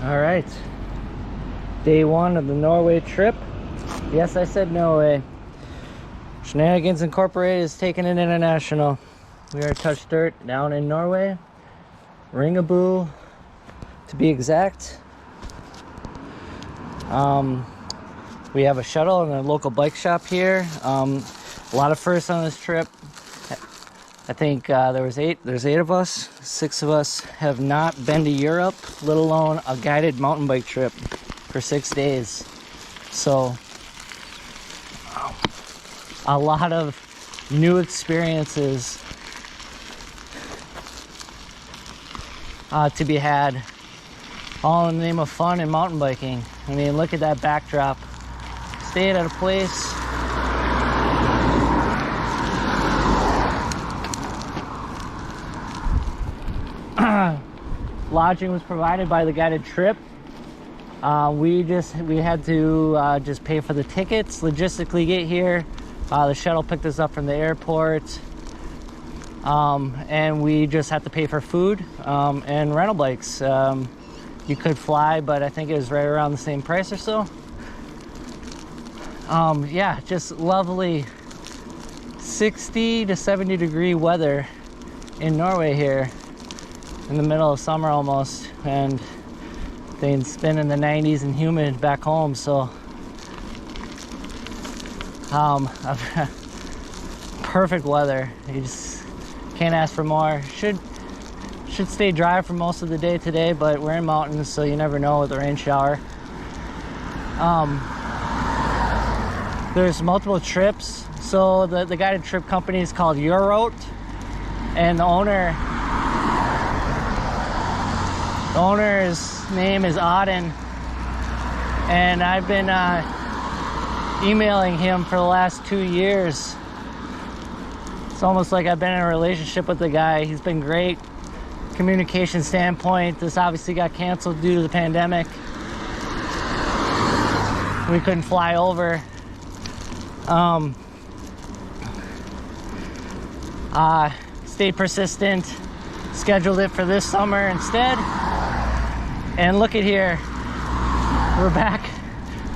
All right, day one of the Norway trip. Yes, I said Norway. Shenanigans Incorporated is taking it international. We are touch dirt down in Norway, Ringebu to be exact. We have a shuttle and a local bike shop here. A lot of firsts on this trip. I think there's eight of us. 6 of us have not been to Europe, let alone a guided mountain bike trip for 6 days. So a lot of new experiences to be had, all in the name of fun and mountain biking. I mean, look at that backdrop. Stayed at a place lodging was provided by the guided trip. We had to just pay for the tickets, logistically get here. The shuttle picked us up from the airport, and we just had to pay for food and rental bikes. You could fly, but I think it was right around the same price or so. Yeah, just lovely 60 to 70 degree weather in Norway here in the middle of summer almost, and it's been in the 90s and humid back home. So perfect weather. You just can't ask for more. Should stay dry for most of the day today, but we're in mountains, so you never know with a rain shower. There's multiple trips. So the guided trip company is called Eurote, and the owner's name is Auden, and I've been emailing him for the last 2 years. It's almost like I've been in a relationship with the guy. He's been great. Communication standpoint, this obviously got canceled due to the pandemic. We couldn't fly over. Stayed persistent, scheduled it for this summer instead, and look at here, we're back.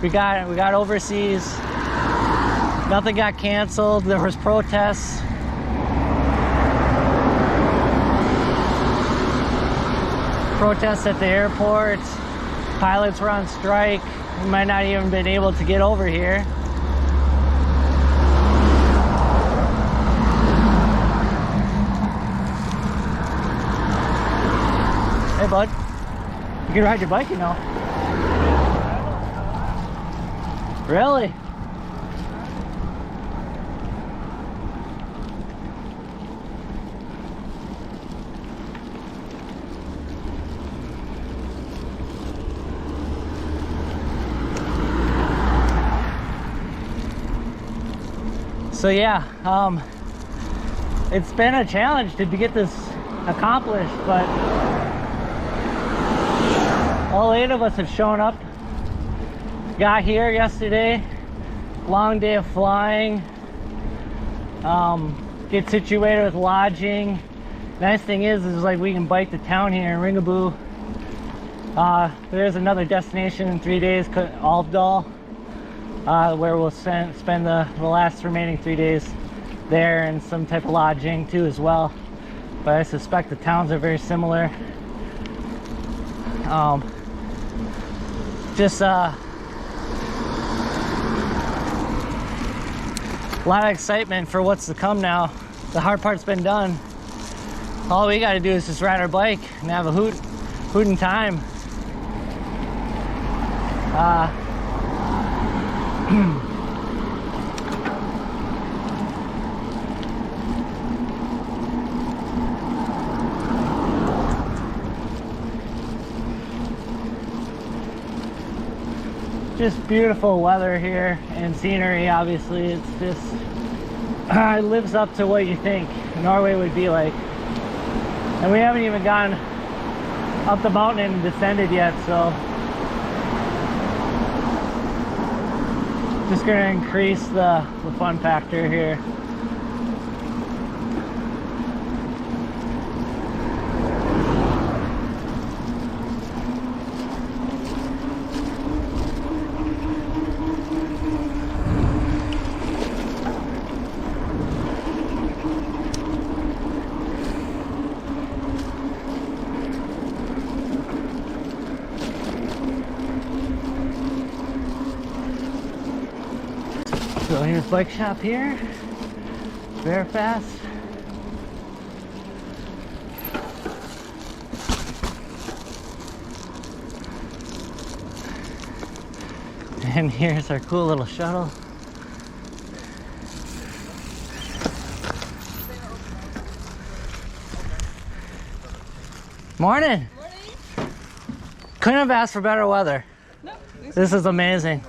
We got overseas. Nothing got canceled. There was protests. Protests at the airport. Pilots were on strike. We might not even been able to get over here. Hey bud, you can ride your bike, you know. Really? So yeah, it's been a challenge to get this accomplished, but all 8 of us have shown up. Got here yesterday, long day of flying, get situated with lodging. Nice thing is like we can bike to town here in Ringebu. There's another destination in 3 days, Alvdal, where we'll spend the last remaining 3 days there, and some type of lodging too as well. But I suspect the towns are very similar. Just a lot of excitement for what's to come now. The hard part's been done. All we got to do is just ride our bike and have a hootin' time. Just beautiful weather here and scenery. Obviously, it's just it lives up to what you think Norway would be like. And we haven't even gone up the mountain and descended yet, so just gonna increase the fun factor here. So here's bike shop here. Very fast. And here's our cool little shuttle. Morning. Morning. Couldn't have asked for better weather. No, This is amazing.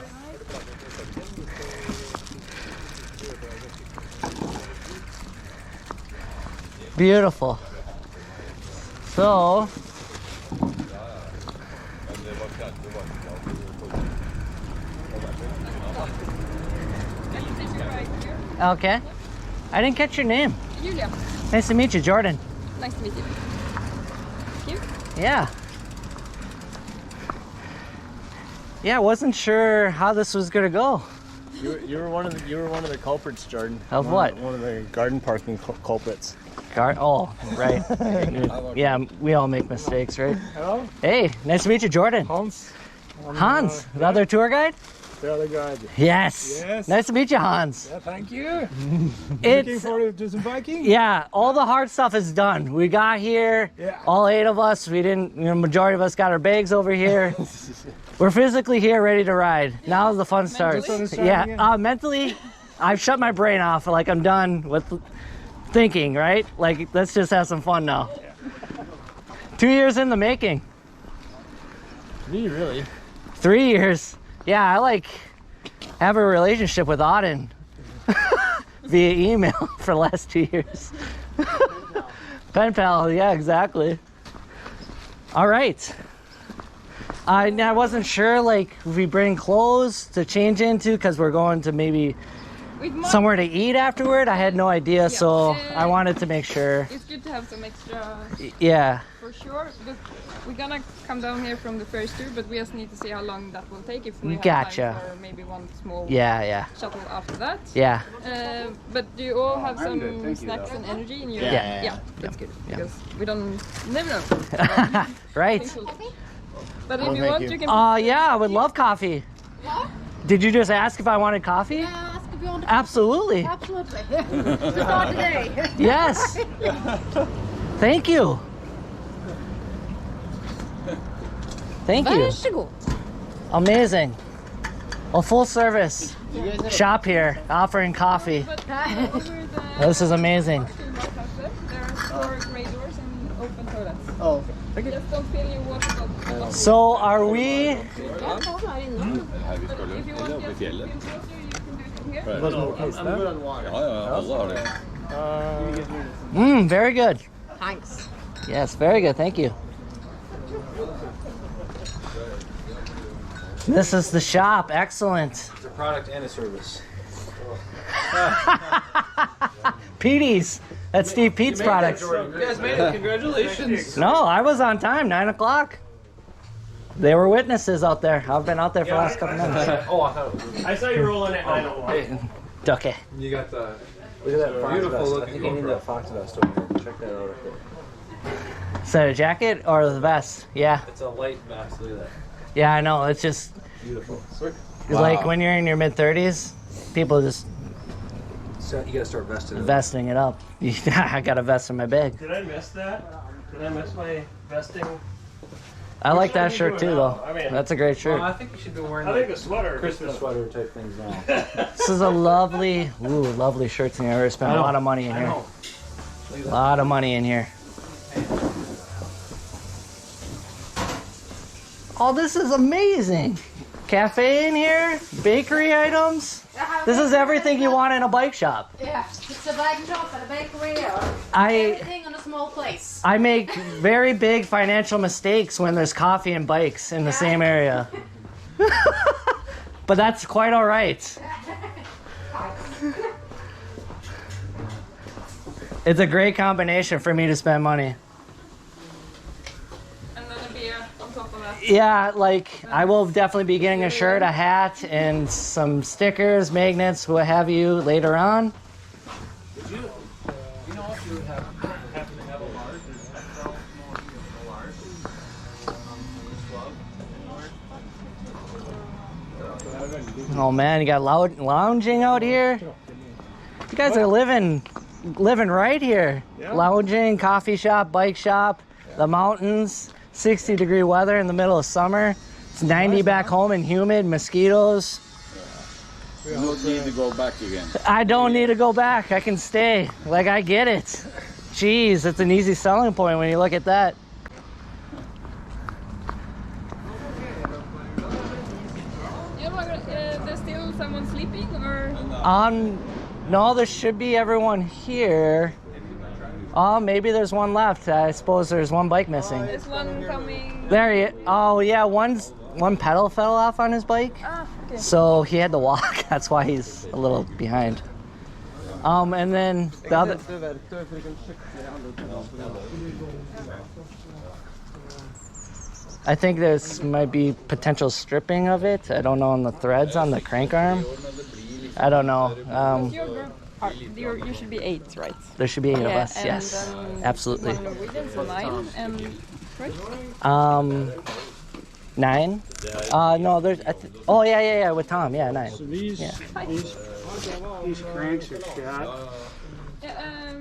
Beautiful. So, okay. I didn't catch your name. Julia. Nice to meet you, Jordan. Nice to meet you. Thank you. Yeah. Yeah, I wasn't sure how this was gonna go. You were one of the culprits, Jordan. Of what? One of the garden parking culprits. Oh, right. Yeah, we all make mistakes, right? Hello, Hey, nice to meet you, Jordan. Hans. Hans, the other tour guide? The other guy. Yes. Yes. Nice to meet you, Hans. Yeah, thank you. Looking It's forward to some biking. yeah, all the hard stuff is done. We got here, Yeah. all 8 of us. We didn't, majority of us got our bags over here. We're physically here, ready to ride. Now the fun starts. Mentally? Yeah, mentally, I've shut my brain off. Like I'm done with thinking. Right? Like let's just have some fun now. 2 years in the making. Me, really? 3 years. Yeah, I have a relationship with Auden via email for the last 2 years. Pen pal, yeah, exactly. All right. I wasn't sure if we bring clothes to change into because we're going to maybe With Mark, somewhere to eat afterward. I had no idea, so I wanted to make sure. it's good to have some extra Yeah, for sure. But we're gonna come down here from the first tour, but we just need to see how long that will take. If we have Gotcha. time for maybe one small yeah, shuttle after that. yeah. But do you all have some good, thank you, snacks though. and energy in your? Yeah. That's good Yeah. because we never know. Right. But if Well, you thank want, you. you can. Yeah, I would love coffee. Did you just ask if I wanted coffee? Yeah, ask if you want to. Absolutely. Absolutely. Start today. Yes. Thank you. Thank you. Varsågod. Amazing. A full service shop here offering coffee. But over the This is amazing. parking lot up there, there are 4 gray doors and open toilets. Oh, okay. Just don't fill your water bottle. So are we? Ja, kolla här inne. If you want just to fill water, you can do it from here. I'm good on water. Alla har det. Very good. Thanks. Yes, very good. Thank you. This is the shop. Excellent. It's a product and a service. Petey's. That's Steve Pete's products. You guys made it. Congratulations. No, I was on time. 9 o'clock. They were witnesses out there. I've been out there for the last couple minutes. Oh, I thought it was. I saw you rolling at 9:01. Okay. You got the. Look at that beautiful looking. I think you need that fox vest over there. Check that out. Is that a jacket or the vest? Yeah. It's a light vest. Look at that. Yeah, I know. It's just Beautiful. like when you're in your mid 30s, people just So you gotta start vesting it. vesting it up. I got a vest in my bag. Did I miss that? Did I miss my vesting? I like that should we shirt do too, now? though. I mean- That's a great shirt. I think you should be wearing I think the sweater. Christmas sweater type things now. This is a lovely shirts in here. I spent a lot of money in here. A lot of money in here. Oh, this is amazing. Cafe in here, bakery items. This is everything you want in a bike shop. Yeah, it's a bike shop and a bakery or I everything in a small place. I make very big financial mistakes when there's coffee and bikes in the same area. But that's quite all right. It's a great combination for me to spend money. And then a beer on top of that. Yeah, I will definitely be getting a shirt, a hat, and some stickers, magnets, what have you later on. You know if you happen to have a large, there's XL, small, a large on this glove. Oh man, you got lounging out here. You guys are living right here. Yeah. Lounging, coffee shop, bike shop, the mountains, 60-degree weather in the middle of summer. It's 90 back home and humid, mosquitoes. You don't need to go back again. I don't need to go back. I can stay. Like, I get it. Jeez, it's an easy selling point when you look at that. There's still someone sleeping, or? No, there should be everyone here. Maybe there's one left. I suppose there's one bike missing. There's one coming. There he. Oh yeah, one pedal fell off on his bike. Ah, okay. So he had to walk. That's why he's a little behind. And then the other. I think there's might be potential stripping of it. I don't know on the threads on the crank arm. I don't know. Your group, you should be 8, right? There should be 8 of us. and Yes, absolutely. One Norwegian, so 9, and French. 9. No, there's. Oh yeah, with Tom. Yeah, 9. So these cranks are shot. Yeah,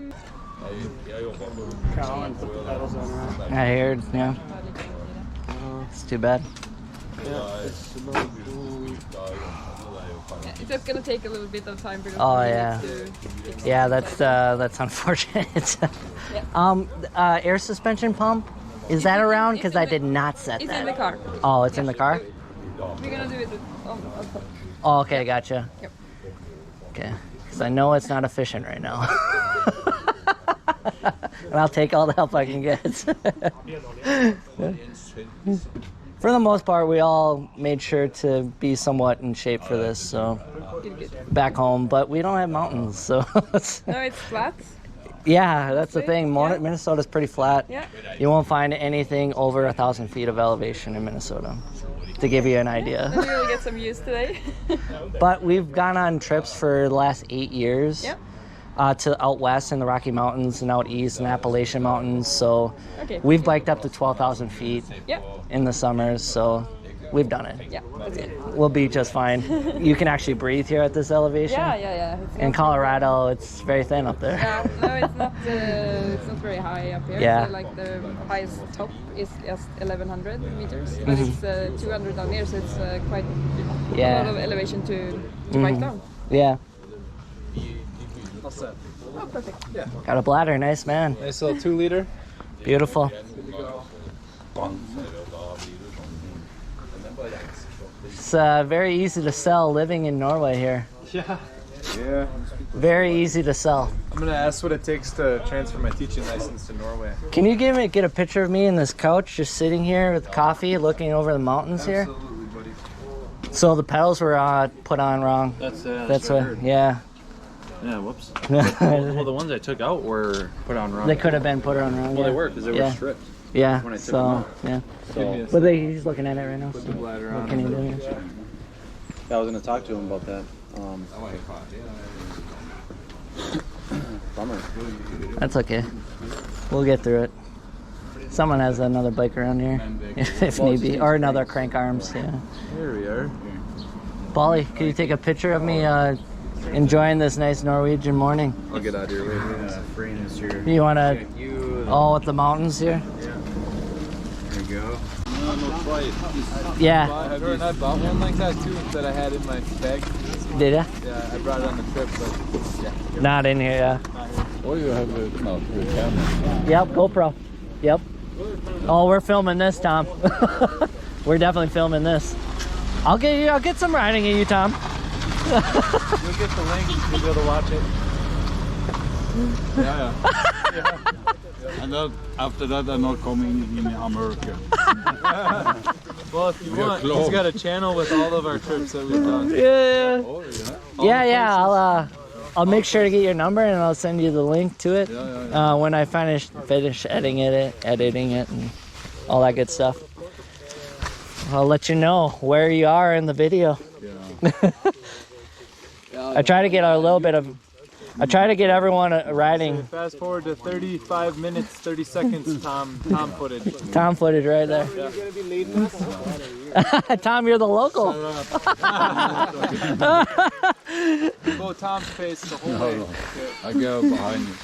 Cow and put the pedals on that. I heard. Yeah, it's too bad. Yeah, it's about it's just gonna take a little bit of time because Oh, we need yeah. to fix Yeah, it. that's unfortunate. Yeah. Air suspension pump. Is that around? Because I did not set It's that. in the car. Oh, it's in the car? We're gonna do it on top. Oh, okay, gotcha. Yep. Okay, because I know it's not efficient right now. And I'll take all the help I can get. For the most part, we all made sure to be somewhat in shape for this, so Good. back home, but we don't have mountains, so No, it's flat. yeah, that's the thing. Yeah. Minnesota's pretty flat. Yeah. You won't find anything over 1,000 feet of elevation in Minnesota, to give you an idea. Then we will get some use today. But we've gone on trips for the last 8 years. Yeah. To out west in the Rocky Mountains and out east in the Appalachian Mountains. So Okay. we've biked up to 12,000 feet Yeah. in the summers. So we've done it. Yeah, that's good. We'll be just fine. You can actually breathe here at this elevation. Yeah. It's In not- Colorado, it's very thin up there. Yeah, no, it's not very high up here. Yeah. So, like the highest top is just 1,100 meters, but Mm-hmm. it's 200 down here, so it's quite Yeah. a lot of elevation to bike down. Yeah. all set. Oh, perfect. Got a bladder. Nice, man. Nice little 2-liter. Beautiful. It's very easy to sell living in Norway here. Yeah. Yeah. Very easy to sell. I'm gonna ask what it takes to transfer my teaching license to Norway. Can you get a picture of me in this couch, just sitting here with coffee, looking over the mountains here? Absolutely, buddy. So the pedals were put on wrong. That's That's what I what. heard. Yeah. Yeah, whoops. Well, the ones I took out were put on wrong. They could have been put on wrong. Well, yeah. they were because they Yeah. were stripped. Yeah. when I took them So out. yeah. Give me a But he's looking at it right now. So the bladder what on. can he do? Yeah, I was gonna talk to him about that. Bummer. That's okay. We'll get through it. Someone has another bike around here, if need be, or another crank arms. Yeah. Here we are. Polly, could you take a picture of me enjoying this nice Norwegian morning? I'll get out of your way. Frames here. You want to? You. Oh, with the mountains here? There you go. Yeah. I bought one like that too that I had in my bag. Did ya? Yeah, I brought it on the trip, but yeah. Not in here, yeah. Or you have a camera. Yep, GoPro. Yep. Oh, we're filming this, Tom. We're definitely filming this. I'll get some riding in you, Tom. You'll get the link. You'll be able to watch it. Yeah. And then after that, I'm not coming in America. Well, if you We are want, close. he's got a channel with all of our trips that we've done. Yeah. Oh, yeah. Yeah. I'll make sure to get your number and I'll send you the link to it when I finish editing it, and all that good stuff. I'll let you know where you are in the video. Yeah. I try to get a little bit of I try to get everyone riding. Fast forward to 35 minutes, 30 seconds, Tom footage. Tom footage right there. You're gonna be leading us? Tom, you're the local. Go Tom's face the whole way. I go behind you.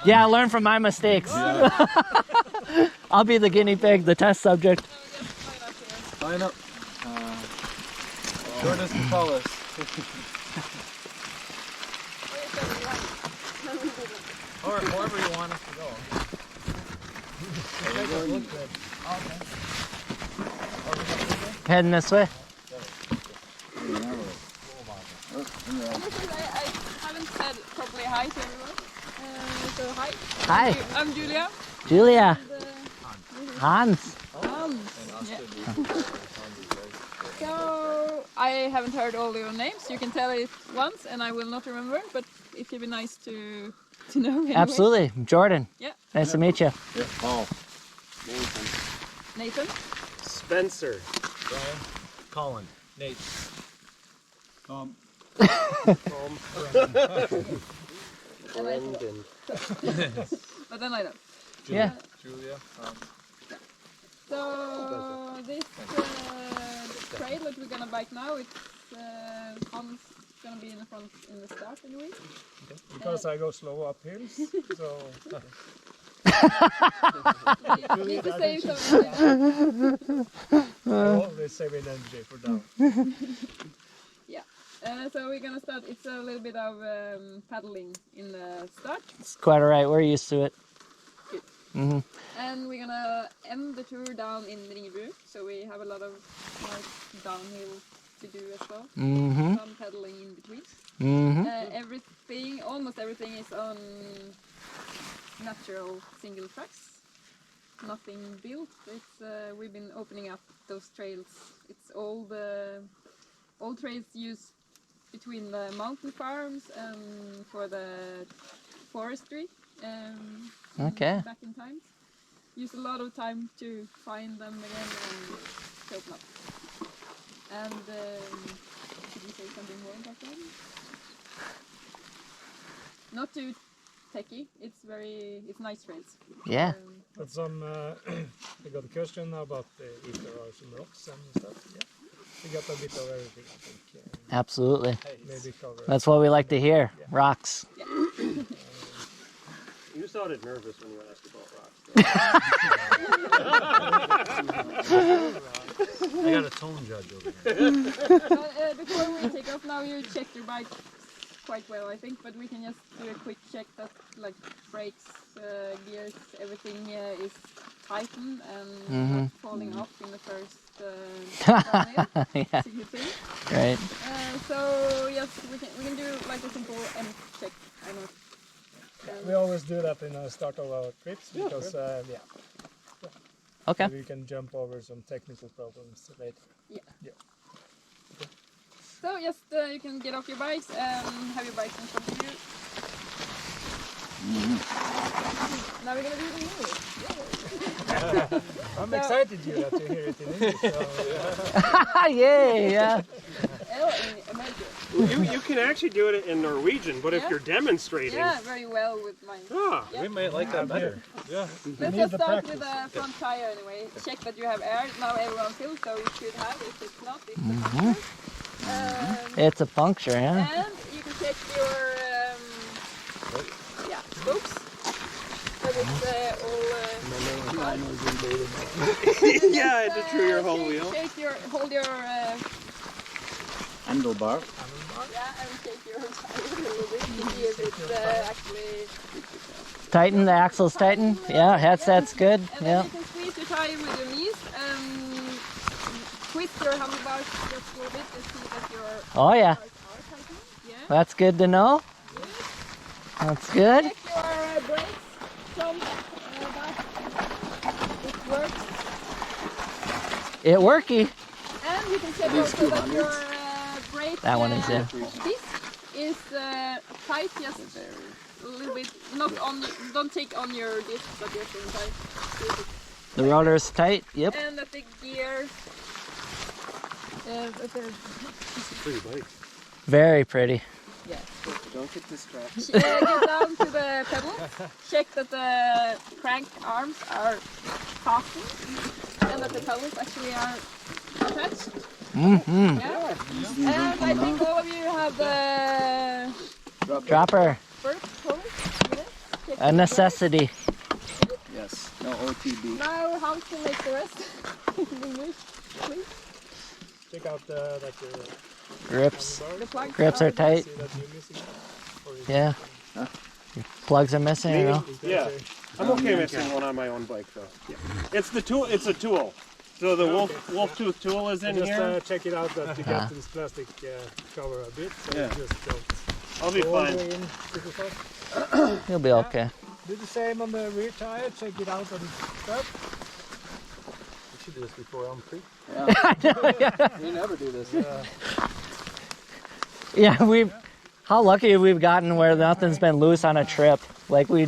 Yeah, learn from my mistakes. I'll be the guinea pig, the test subject. Line up. Jordan can follow us. Or wherever you want us to go. Heading this way. I haven't said properly hi to everyone. So hi. Hi. I'm Julia. Julia. And, Hans. yeah. So I haven't heard all your names. You can tell it once, and I will not remember. But it would be nice to know. Anyway. Absolutely. Jordan. Yeah. Nice to meet you. Yeah, Paul. Nathan. Spencer. Brian. Colin. Nate. Tom. Brendan. But then I don't. Yeah. Julia. So this trail that we're gonna bike now, it's Hans gonna be in the front in the start anyway. Because I go slow up hills, so You need to save some energy. I always save energy for down. So we're gonna start. It's a little bit of paddling in the start, It's quite alright. We're used to it. Mm-hmm. and we're gonna end the tour down in Ringebu. So we have a lot of nice downhill to do as well. Mm-hmm. Some paddling in between. Mm-hmm. Almost everything is on natural single tracks. Nothing built. It's we've been opening up those trails. It's all trails used between the mountain farms and for the forestry. Okay. Back in times. Use a lot of time to find them again and to open up. And could you say something more about them? Not too techy. It's nice trails. Yeah. But some we got a question about if there are some rocks and stuff. Yeah, we got a bit of everything. I think. Absolutely. Maybe cover. That's what we like to hear. Rocks. You sounded nervous when you asked about rocks. I got a tone judge over here. Before we take off now, you checked your bike quite well, I think, but we can just do a quick check that like brakes, gears, everything is tightened and not falling off in the first downhill. Yeah. It's a good thing. Right. So yes, we can do like a simple M check. I know. We always do that in the start of our trips because Okay. we can jump over some technical problems later. So yes, you can get off your bikes and have your bikes in front of you. Now we're gonna do it in English. I'm excited Julia, to hear it in English. So, Yeah. In American. You can actually do it in Norwegian, but if you're demonstrating, Yeah, very well with mine. ah, Yeah. We might like that better. yeah. Let's just start with the front tire anyway. Check that you have air. Now everyone feels, so you should have. If it's not, it's a puncture. It's a puncture, yeah. And you can check your spokes. That it's all yeah, I just threw your whole wheel. Hold your Handlebar. and shake your tire a little bit to see if it's actually. Tighten, the axle's tighten. Yeah, that's good. And then Yeah. you can squeeze your tire with your knees and twist your handlebars just a little bit to see that your Oh yeah. are tightened. Yeah. That's good to know. That's good. Check your brakes front, back. It works. It worky. And you can check also that your brake That one is in. disc is tight, just a little bit. Not on. Don't take on your disc, but just inside. The rotor is tight. Yep. And that the gear. Pretty bike. Very pretty. Yeah. Don't get distracted. Get down to the pedals, check that the crank arms are fastened and that the pedals actually are attached. Mm-hmm. Yeah. And I think all of you have the Dropper. bird collar with it. Check A the necessity. Yes. No OTB. Now Hans will make the rest in English, please. Check out the Grips. The plugs Grips are tight. See that you're missing. Or is Yeah. Huh? Your plugs are missing, you know? it- is that Yeah. a- I'm okay missing one on my own bike though. It's the tool. It's a tool. So the wolf tooth tool is in just here. check it out that you get this plastic cover a bit, so Yeah. you just don't I'll be go all the fine. way in super fast. You'll be okay. Do the same on the rear tire, check it out on stuff. We should do this before I'm free. We never do this. Yeah, how lucky we've gotten where nothing's been loose on a trip. Like we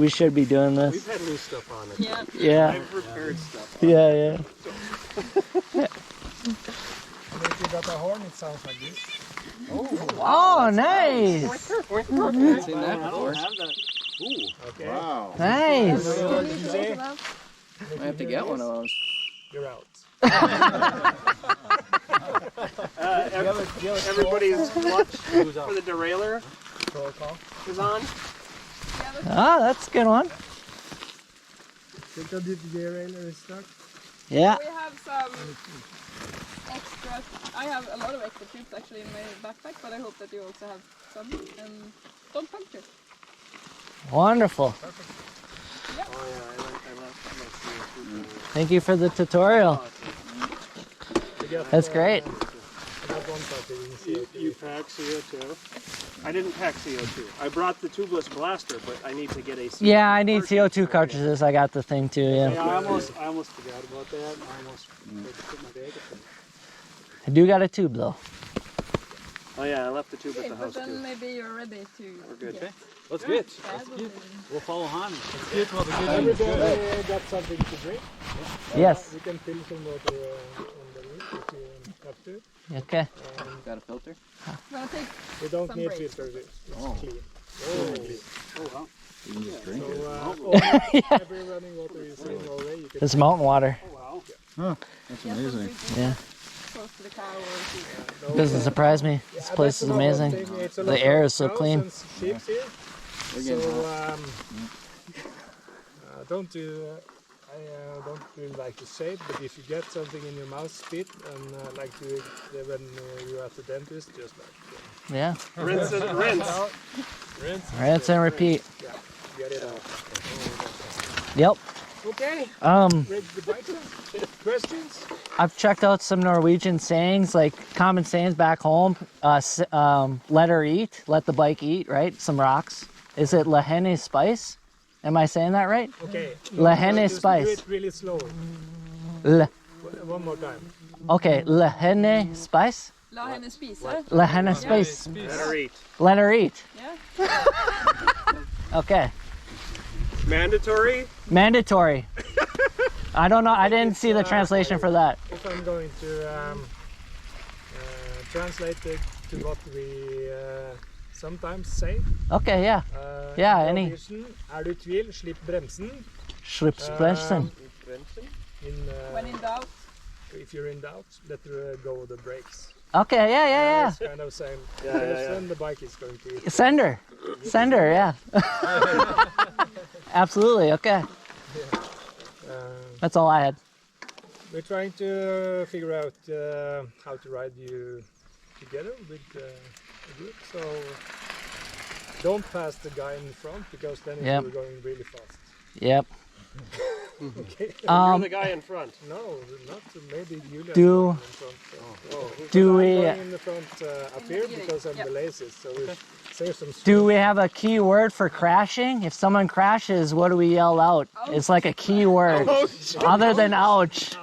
should be doing We've this. had loose stuff on it. Yeah. Yeah, I've repaired stuff. yeah. And if you got a horn, it sounds like this. Oh, nice. I've seen that before. Okay. Wow. Nice. So, did you say? I have to get one of those. You're out. Everybody's clutch for the derailleur Roll call. is on. Ah, that's a good one. Check out if the derailleur is stuck. Yeah. We have some extra. I have a lot of extra tubes actually in my backpack, but I hope that you also have some. And don't puncture. Wonderful. Oh yeah, I left Thank you for the tutorial. That's great. I got one part that didn't see it. You pack CO2. I didn't pack CO2. I brought the tubeless blaster, but I need to get a CO2. Yeah, I need CO2 cartridges. I got the thing too, Yeah, yeah. I almost forgot about that. I almost put my bag up. I do got a tube though. Oh yeah, I left the tube Okay, at the but house then too. maybe you're ready to. We're good. get Let's get. paddles. We'll follow Han. Let's get what the Everybody got something to drink? Yes. We can fill some water on the roof if you have to. Okay. Got a filter? Gonna take We don't Some need breaks. filters. It's clean. Oh wow. You can just drink it. So every running water is in Norway. You can It's mountain water. Oh wow. That's yeah, some amazing. food Yeah. close to the cow or to Doesn't surprise me. This place is amazing. The air is so clean. Sheep here. We're getting So don't do. I don't really like to say it, but if you get something in your mouth, spit, and like do it when you're at the dentist, just like Yeah. Rinse it. Rinse. out, Rinse and repeat. get it out. Yep. Okay. Ready to bite some? Questions? I've checked out some Norwegian sayings, like common sayings back home. Let her eat, let the bike eat, right? Some rocks. Is it lahene spice? Am I saying that right? Okay. Lahene Just spice. Do it really slow. Le, One more time. okay, lahene spice? la henne spisa. Lahene spice. Let her eat. Let her eat. Yeah. Okay. Mandatory. Mandatory. I don't know. I didn't see the translation for that. If I'm going to translate it to what we sometimes say. Okay, yeah. Yeah, any- Norwegian, du tvil, slipp bremsen. Schripspressen. When in doubt. If you're in doubt, let go of the brakes. Okay, yeah. It's kind of same. Yeah, Because then the bike is going to eat. Sender, yeah. Absolutely, okay. That's all I had. We're trying to figure out how to ride you together with a group. So don't pass the guy in front because then Yep. you're going really fast. Yep. Okay. You're the guy in front. No, not maybe Julia. Do- in front. Do I'm we going in the front up here because I'm Yep. the laziest. So we save some. do we have a key word for crashing? If someone crashes, what do we yell out? It's like a key word. Other than ouch.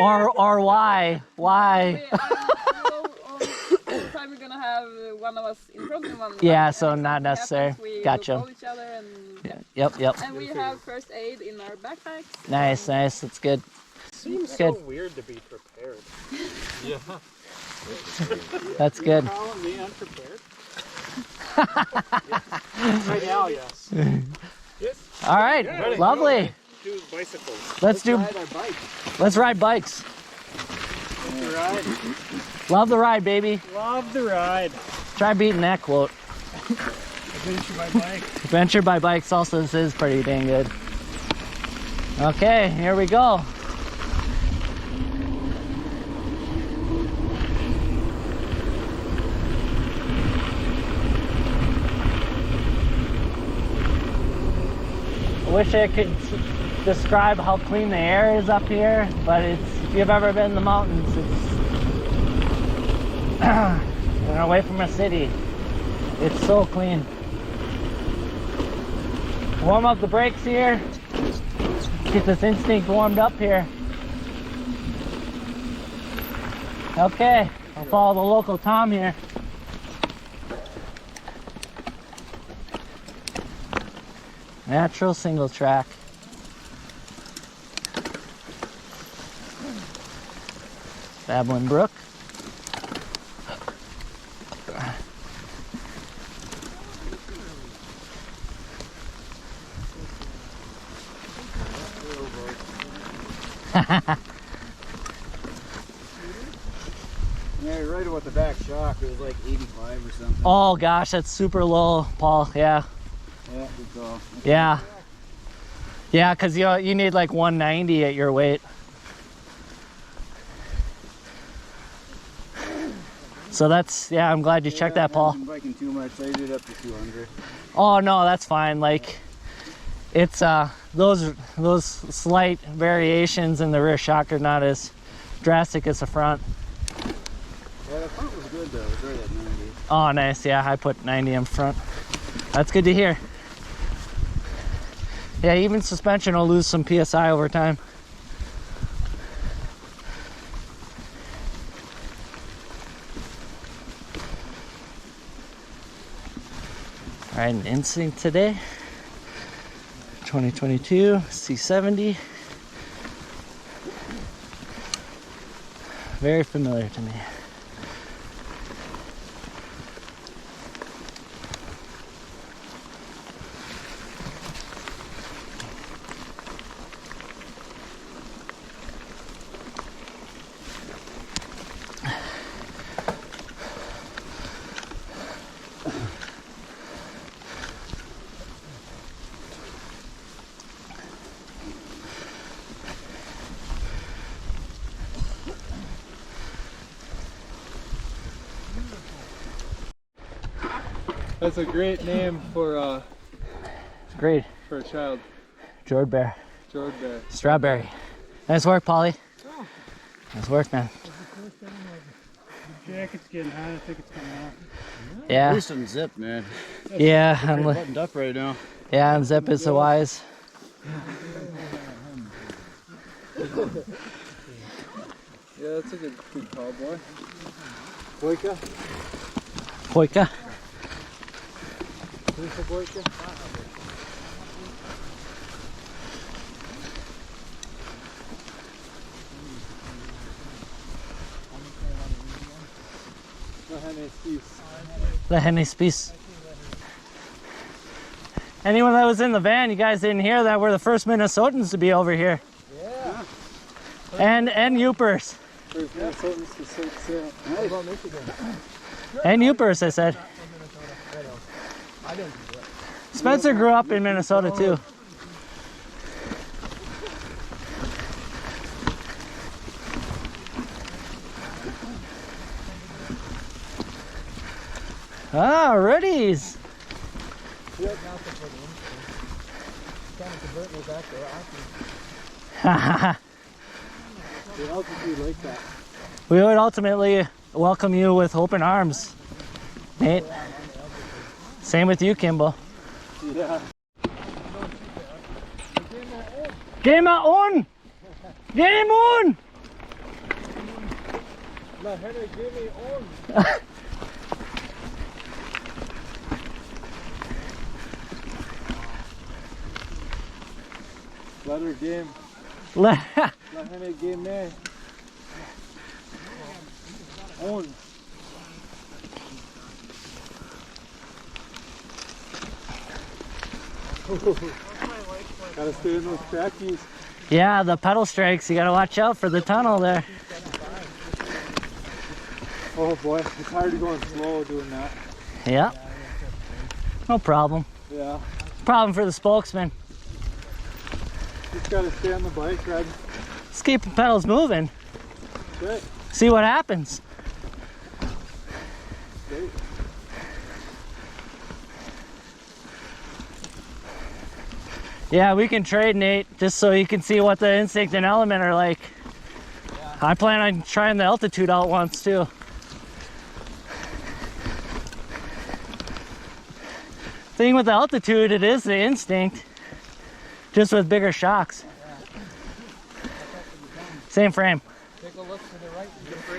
Or why? Why? All the time we're gonna have one of us in front and one. Yeah, back, so and if not something necessary. happens, we Gotcha. will call each other and Yep. and we have first aid in our backpacks. Nice. That's good. Seems Good. so weird to be prepared. That's good. Calling me unprepared. Right now, yes. Yes. All right, Yeah, lovely. Two bicycles. Let's do. Ride our bike. Let's ride bikes. The ride. Love the ride, baby. Love the ride. Try beating that quote. Adventure by bike. Adventure by bikes also is pretty dang good. Okay, here we go. I wish I could describe how clean the air is up here, but it's, if you've ever been in the mountains, it's and away from a city. It's so clean. Warm up the brakes here. Get this instinct warmed up here. Okay, I'll follow the local Tom here. Natural single track. Babbling Brook. Yeah, you're right about the back shock. It was like 85 or something. Oh gosh, that's super low, Paul. Yeah. Yeah, good call. Yeah. Yeah, because you need like 190 at your weight. So that's, yeah, I'm glad you checked that, Paul. I'm biking too much. I did up to 200. Oh no, that's fine. Like, it's those slight variations in the rear shock are not as drastic as the front. Yeah, the front was good though. It was right at 90. Oh, nice. Yeah, I put 90 in front. That's good to hear. Yeah, even suspension will lose some PSI over time. Riding Instinct today. 2022 C70. Very familiar to me. That's a great name for It's great. for a child. Jord Bear. Jord Bear. Strawberry. Nice work, Polly. Nice work, man. The jacket's getting hot. I think it's coming off. Yeah. Loose and zip, man. Yeah. I'm buttoned up right now. Yeah, and zip is so wise. Yeah, that's a good call, boy. Boyka. Poika. Who's the Boyka? The Henny Spies. Anyone that was in the van, you guys didn't hear that we're the first Minnesotans to be over here. Yeah. And Yoopers. First Minnesotans to set sail. What about Michigan? And Yoopers, I said. I didn't do it. Spencer grew up in Minnesota too. Ah, Reddies. Yeah, now to put in. Kind of convert me back there. The altitude like that. We would ultimately welcome you with open arms, Nate. Same with you, Kimball. Yeah. Game on! Game on! La Henry, give me on. Letter game. La Henry, game me. On. Gotta stay in those trackies. Yeah, the pedal strikes. You gotta watch out for the tunnel there. Oh boy, it's hard to go slow doing that. Yeah. No problem. Yeah. Problem for the spokesman. Just gotta stay on the bike, ride. Just keep the pedals moving. Great. See what happens. Great. Yeah, we can trade, Nate, just so you can see what the instinct and element are like. Yeah. I plan on trying the altitude out once too. Thing with the altitude, it is the instinct, just with bigger shocks. Same frame. Take a look to the right.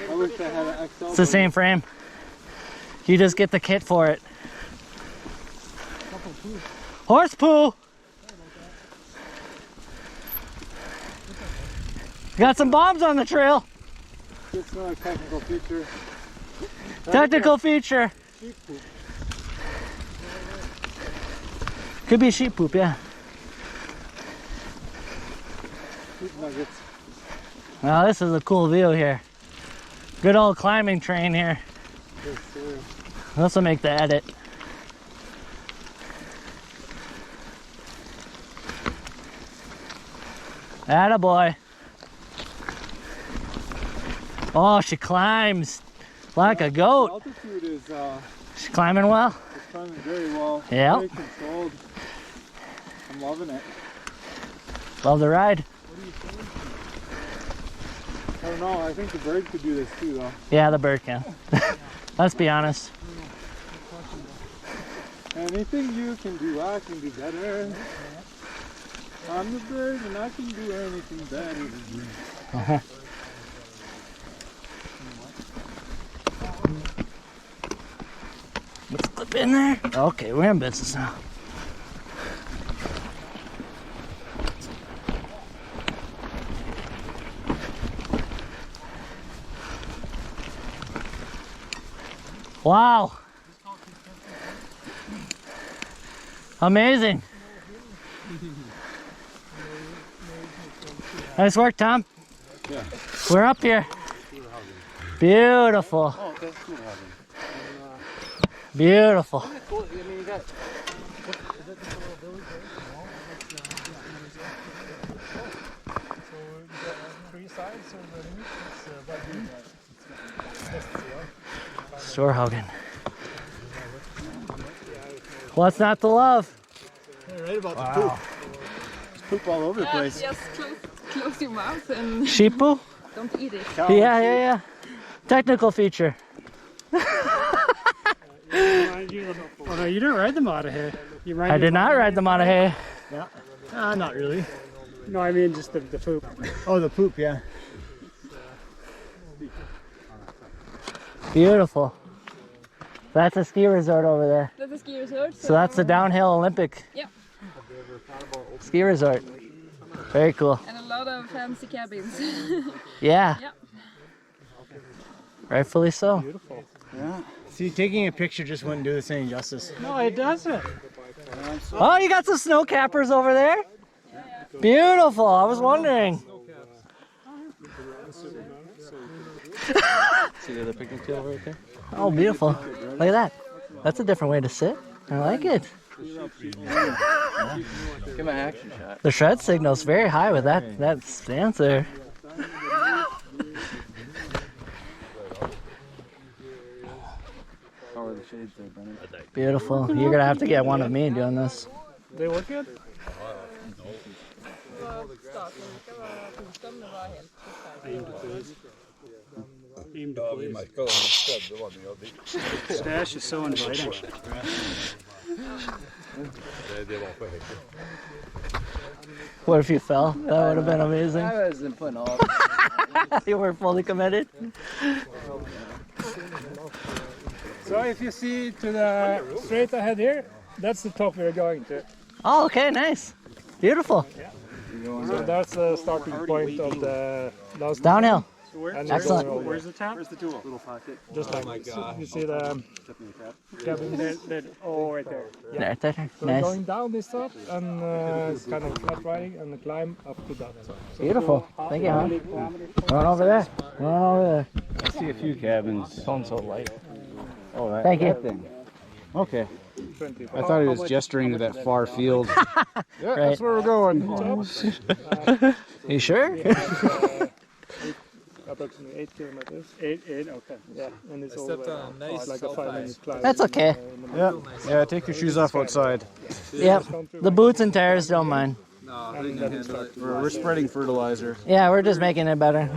I wish I had an XL. It's the same frame. You just get the kit for it. Horse poo! Got some bombs on the trail. Just a technical feature. Technical feature. Sheep poop. Could be sheep poop, yeah. Sheep nuggets. Well, this is a cool view here. Good old climbing train here. Yes, sir. This will make the edit. Attaboy. Oh, she climbs like a goat. Altitude is She's climbing well. it's climbing very well. Yeah. Very controlled. I'm loving it. Love the ride. I don't know. I think the bird could do this too, though. Yeah, the bird can. Let's be honest. Anything you can do, I can do better. I'm the bird and I can do anything better than you. Let's clip in there. Okay, we're in business now. Wow. Amazing. Nice work, Tom. Yeah. We're up here. Beautiful. Oh, that's cool. Beautiful. Cool. I mean, you got. Three sides underneath. Storhagen. What's not to love? You're right about the poop. There's poop all over the place. Just close your mouth and Sheep poo? don't eat it. Yeah. Technical feature. Oh no, you didn't ride them out of here. You I did not ride them out of hay. Yeah. Not really. No, I mean just the poop. Oh, the poop, yeah. Beautiful. That's a ski resort over there. That's a ski resort. So that's the downhill Olympic Yep. ski resort. Very cool. And a lot of fancy cabins. Yeah. Yep. Rightfully so. Beautiful. Yeah. See, taking a picture just wouldn't do this any justice. No, it doesn't. Oh, you got some snow cappers over there? Beautiful. I was wondering. See the other picnic table right there? Oh, beautiful. Look at that. That's a different way to sit. I like it. Give him an action shot. The shred signal's very high with that stance there. How are the shades there, Brennan? Beautiful. You're gonna have to get one of me doing this. They look good. Stash is so inviting. What if you fell? That would have been amazing. I wasn't putting off. You were fully committed. So if you see to the straight ahead here, that's the top we're going to. Oh, okay, nice. Beautiful. So that's the starting point of the last Downhill. Excellent. Where's the tap? Where's the tool? Little pocket. Just like you see the cabin there. Oh, right there. There, there. So we're Nice. going down this top and it's kind of flat riding and the climb up to that. So Beautiful. Thank you, hon. Going over there. Going over there. I see a few cabins. sounds so light. Oh, that, Thank you. that thing. Okay. I thought he was gesturing to that far field. Yeah, Right. that's where we're going. You sure? Approximately 8 kilometers. 8, okay. Yeah, and it's all like a 5-minute climb. That's okay. Yeah, yeah. Take your shoes off outside. Yep. The boots and tires don't mind. We're spreading fertilizer. Yeah, we're just making it better.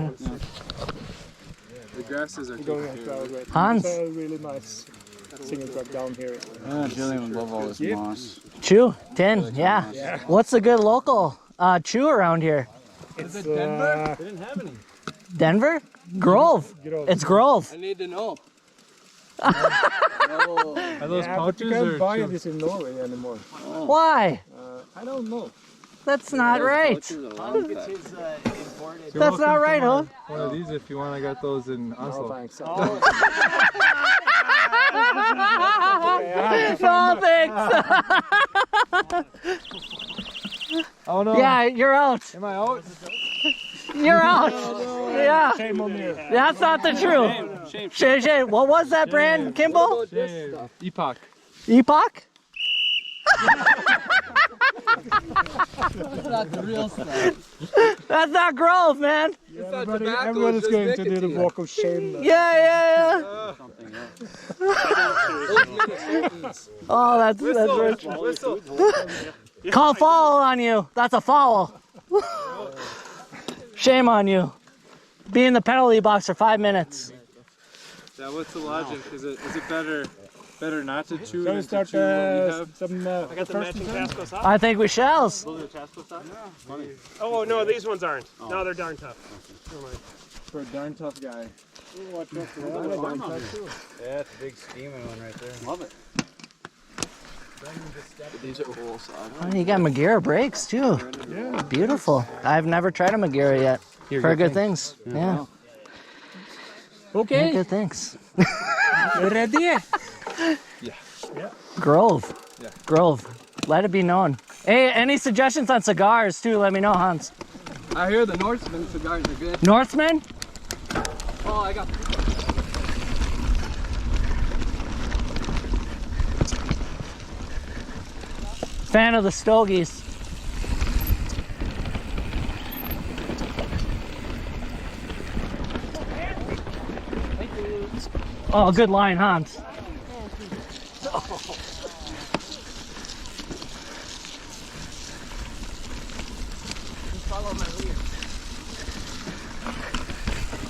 The grasses are Going on cloud right. Hans. It's a really nice single track down here. Jillian would love all this moss. Chew, 10, yeah. What's a good local chew around here? It's Denver? They didn't have any. Denver? Grove. It's Grove. I need to know. Are those pouches? You can't buy this in Norway anymore. Why? I don't know. That's not right. That's not right, huh? One of these if you want. I got those in Oslo. No, thanks. No, thanks. Oh no. Yeah, you're out. Am I out? You're out. Yeah. Shame on you. That's not the truth. Shame. What was that brand, Kimball? Epoch. Epoch? That's not the real stuff. That's not Grove, man. Everybody's going to do the walk of shame. Yeah. Oh, that's rich. Call foul on you. That's a foul. Shame on you. Be in the penalty box for 5 minutes. Yeah, what's the logic? Is it better not to chew? Shall we start some? I got the matching Tasco socks. I think we shall. Those are Tasco socks? Oh, no, these ones aren't. No, they're darn tough. For a darn tough guy. Yeah, it's a big scheming one right there. Love it. These are whole socks. Oh, you got Magira brakes too. Yeah. Beautiful. I've never tried a Magira yet. Heard good things. Yeah. Okay. Good things. Ready? Yeah. Grove. Yeah. Grove. Let it be known. Hey, any suggestions on cigars too? Let me know, Hans. I hear the Norseman cigars are good. Northman? Oh, I got. Fan of the Stogies. Oh, good line, Hans.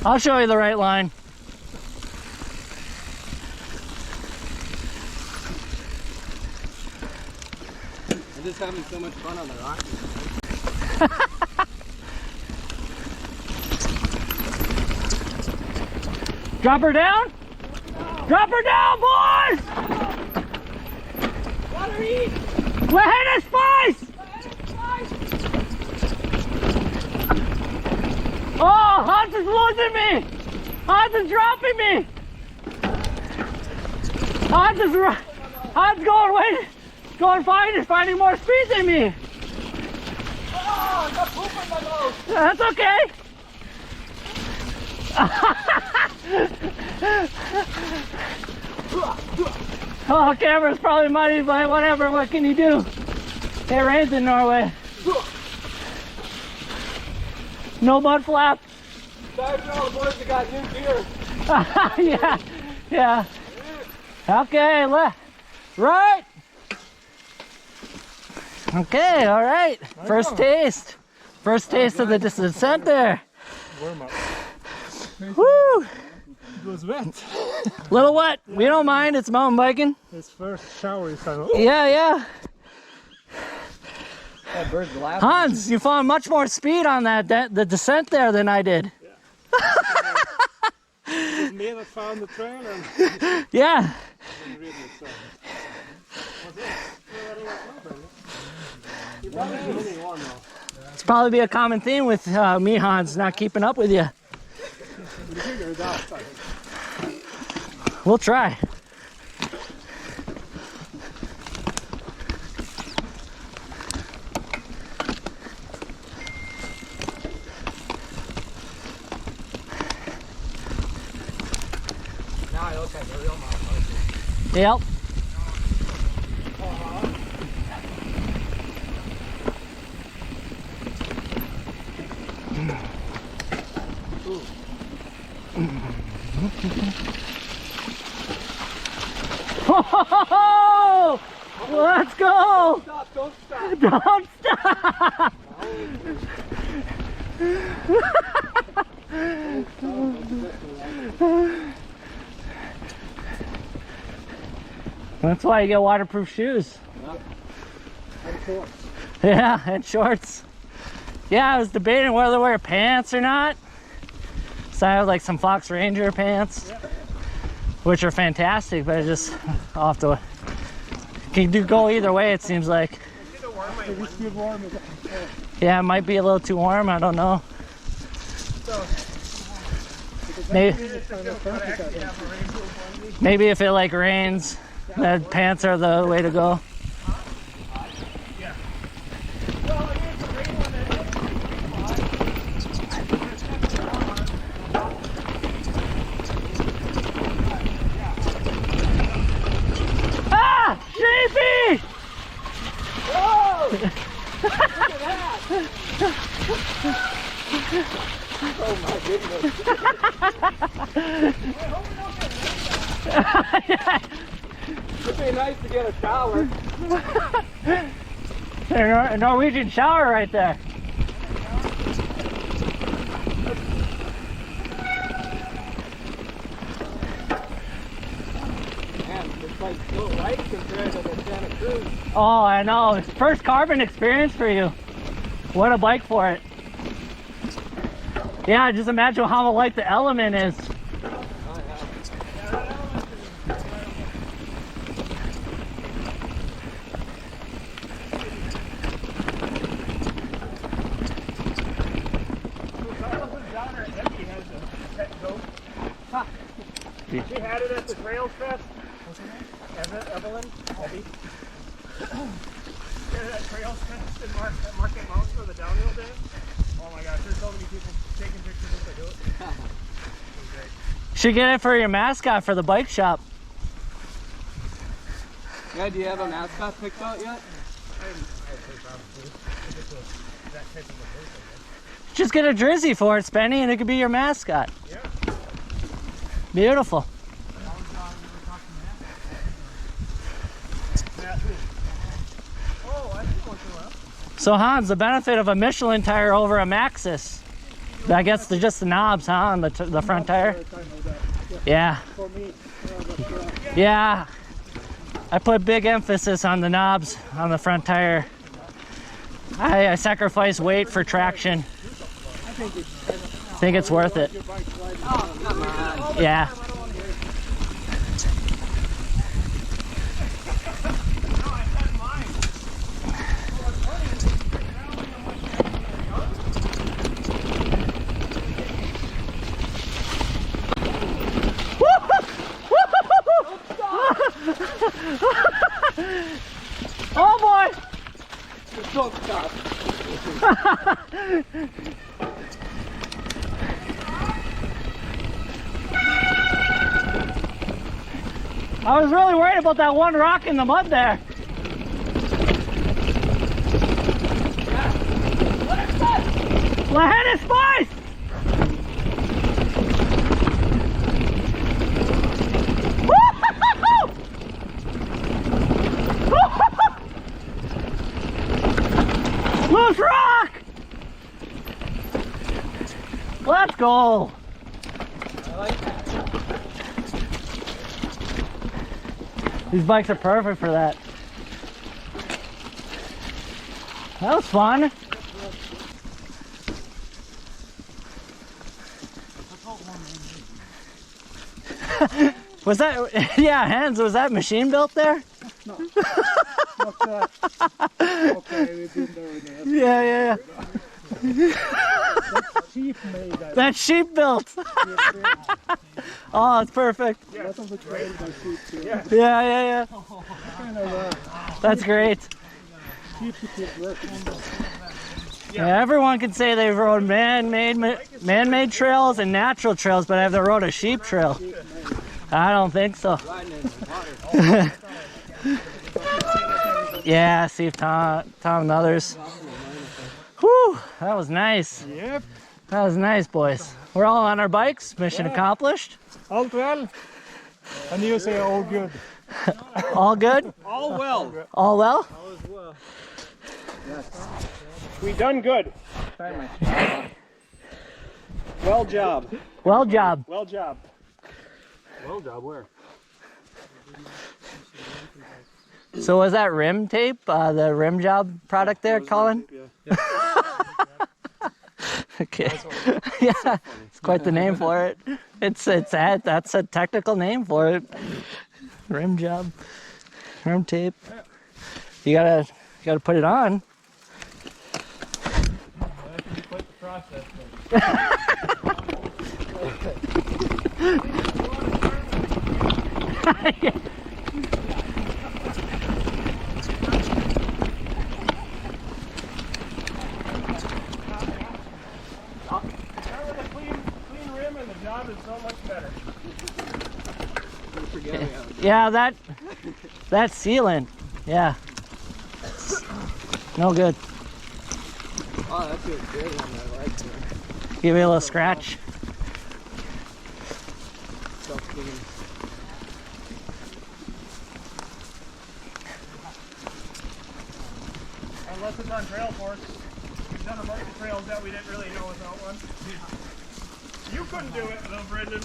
I'll show you the right line. I'm just having so much fun on the Rockies. Drop her down? Drop her down, boys! Water eat! We're hitting spice! Oh, Hans is losing me! Hans is dropping me! Hans going finding more speed than me! Oh, I got poop in my nose! That's okay! Oh, camera's probably muddy, but whatever, what can you do? It rains in Norway. No mud flap. Sorry for all the boys that got new gear. Yeah. Okay, right. Okay, all right. First taste of the descent there. Warm up. Woo! It was wet. Little wet. We don't mind. It's mountain biking. His first shower is kind of. Yeah. That bird's laughing. Hans, you found much more speed on the descent there than I did. It was me that found the trail and. Yeah. It's probably be a common theme with me, Hans, not keeping up with you. We figure it out, I think. We'll try. Now it looks like a real mountain. Yep. Oh, let's go! Stop, don't stop. Don't stop! That's why you get waterproof shoes. And shorts. Yeah, and shorts. Yeah, I was debating whether to wear pants or not. So I have like some Fox Ranger pants, which are fantastic, but it just I'll have to. Can do go either way. It seems like. It's too warm. Yeah, it might be a little too warm. I don't know. Maybe if it like rains, the pants are the way to go. Ah, sheepy! Whoa! Look at that! Oh my goodness. It'd be nice to get a shower. A Norwegian shower right there. Man, it's like so light compared to the Santa Cruz. Oh, I know. It's first carbon experience for you. What a bike for it. Yeah, just imagine how light the element is. She had it at the Trails Fest. What's her name? Evelyn? Evie. She had it at Trails Fest in Market Mountain for the downhill day. Oh my gosh, there's so many people taking pictures as they do it. It was great. Should get it for your mascot for the bike shop. Yeah, do you have a mascot picked out yet? I have pretty probably. If it's that type of a person. Just get a jersey for it, Spenny, and it could be your mascot. Yeah. Beautiful. So Hans, the benefit of a Michelin tire over a Maxxis, I guess they're just the knobs, huh, on the front tire? Yeah. Yeah. I put big emphasis on the knobs on the front tire. I sacrifice weight for traction. I think it's worth it. Oh, come on. Yeah. Oh boy! Don't stop. I was really worried about that one rock in the mud there. My head is spiced! Loose rock! Let's go! I like that. These bikes are perfect for that. That was fun. Was that, yeah, Hans, was that machine built there? No. Not that. Okay, we didn't know it. Yeah. Sheep made that. That's sheep built. Oh, it's perfect. Yeah. Lots of the trails are sheep too. Yeah. Yeah. Kind of That's great. cheap to keep working. Yeah, everyone can say they've rode man-made trails and natural trails, but have they rode a sheep trail? I don't think so. Yeah, see if Tom and others. Whew, that was nice. Yep. That was nice, boys. We're all on our bikes. Mission accomplished. All well. And you say all good. All good? All well. All well? We done good. Well job. Well job. Well job. Well job, where? So was that rim tape, the rim job product there, Colin? Yeah. Okay. Yeah, it's quite the name for it. That's a technical name for it. Rim job, rim tape. You gotta put it on. That can be quite the process. With a clean rim and the job is so much better. Yeah, that sealant. Yeah. No good. Oh, that feels good on my legs there. Give you a little scratch. Self-clean. Unless it's on trail force. We've done a bunch of trails that we didn't really know without one. You couldn't do it though, Brendan.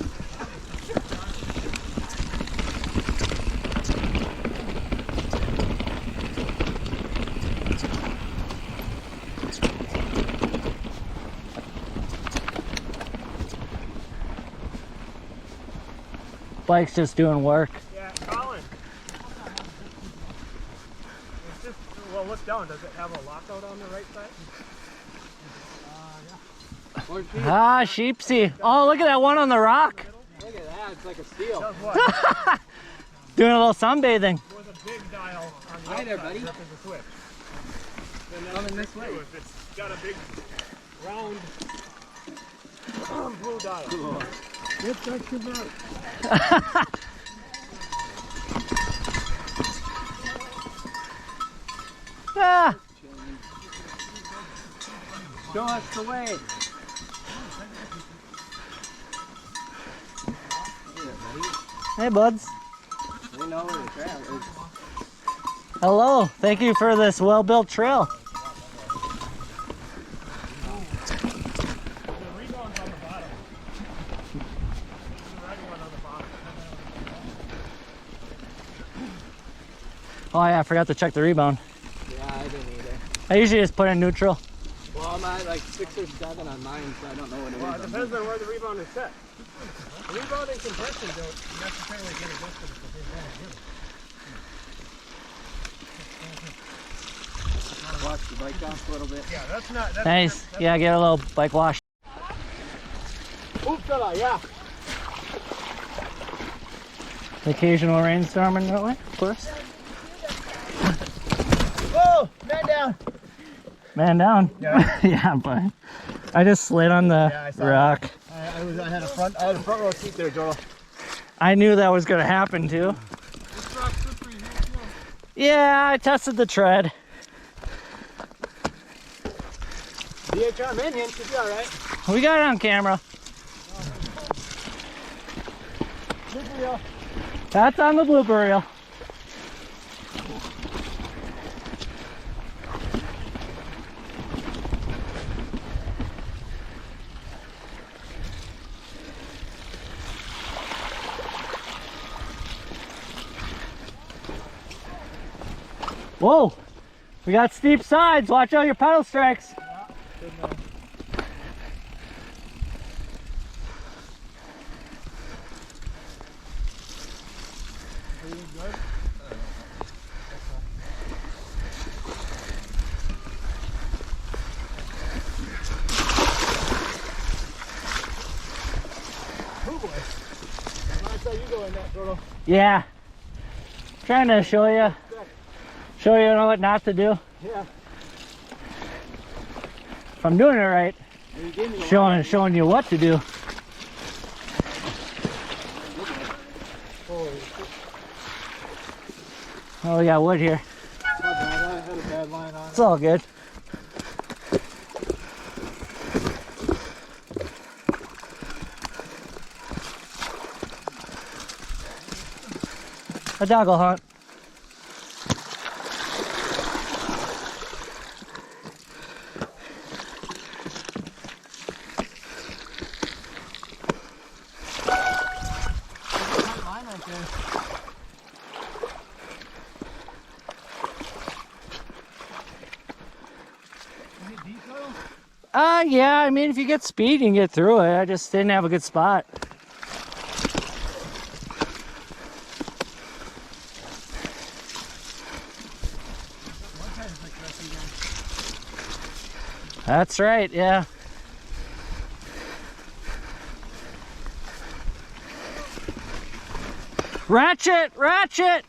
Bike's just doing work. Yeah, Colin. It's just, well, look down. Does it have a lockout on the right side? Ah, sheepsy. Oh, look at that one on the rock. Look at that, it's like a seal. Does what? Doing a little sunbathing. With a big dial on the Hi there, outside, buddy. that is a switch. And then Coming this way. if it's got a big round blue dial. Get that about. Ah, Show us the way. hey, buds. We know where the trail is. Hello. Thank you for this well-built trail. The rebound's on the bottom. The right one on the bottom. Oh yeah, I forgot to check the rebound. Yeah, I didn't either. I usually just put in neutral. Well, I'm at like 6 or 7 on mine, so I don't know what it Well, it is. depends on where the rebound is set. Rebound and compression don't necessarily get adjusted at the same time. Watch the bike off a little bit. Yeah, that's not. That's Nice. Yeah, get a little bike wash. Oopsala, yeah. Occasional rainstorm in Norway, of course. Whoa! Man down! Man down. Yeah. Yeah, but I just slid on the Yeah, I saw rock. I had a front row seat there, Joel. I knew that was gonna happen too. Yeah, I tested the tread. DHR Minion should be alright. We got it on camera. Blooper reel. That's on the blooper reel. Whoa, we got steep sides. Watch out your pedal strikes. I saw you go in that turtle. Yeah. Trying to show you what not to do. Yeah. If I'm doing it right, showing you what to do. Oh, we got wood here. Not bad. I had a bad line on. It's all good. A doggle hunt. Yeah, I mean, if you get speed, you can get through it. I just didn't have a good spot. That's right, yeah. Ratchet! Ratchet!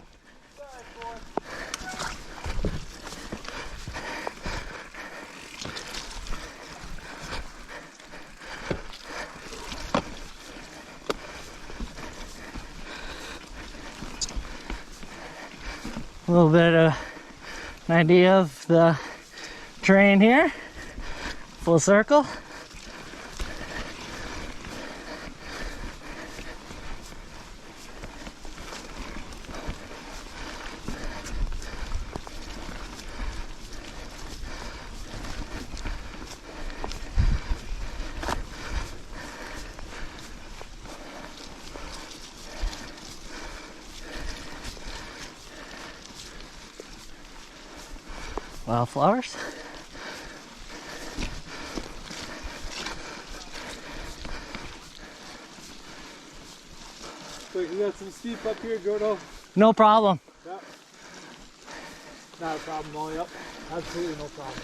A little bit of an idea of the terrain here. Full circle. Wildflowers. So you got some steep up here, Jodo? No problem. Yep. Not a problem, Molly. Yep. Absolutely no problem.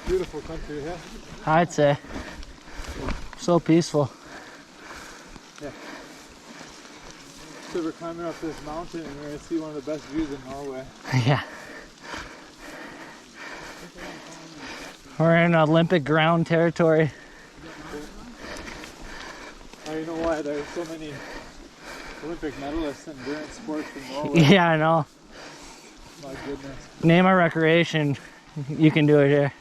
Beautiful country, yeah? I'd say. So peaceful. Yeah. So we're climbing up this mountain and we're going to see one of the best views in Norway. Yeah. We're in Olympic ground territory. Now you know why there's so many Olympic medalists in endurance sports in Norway. Yeah, I know. My goodness. Name a recreation, you can do it here.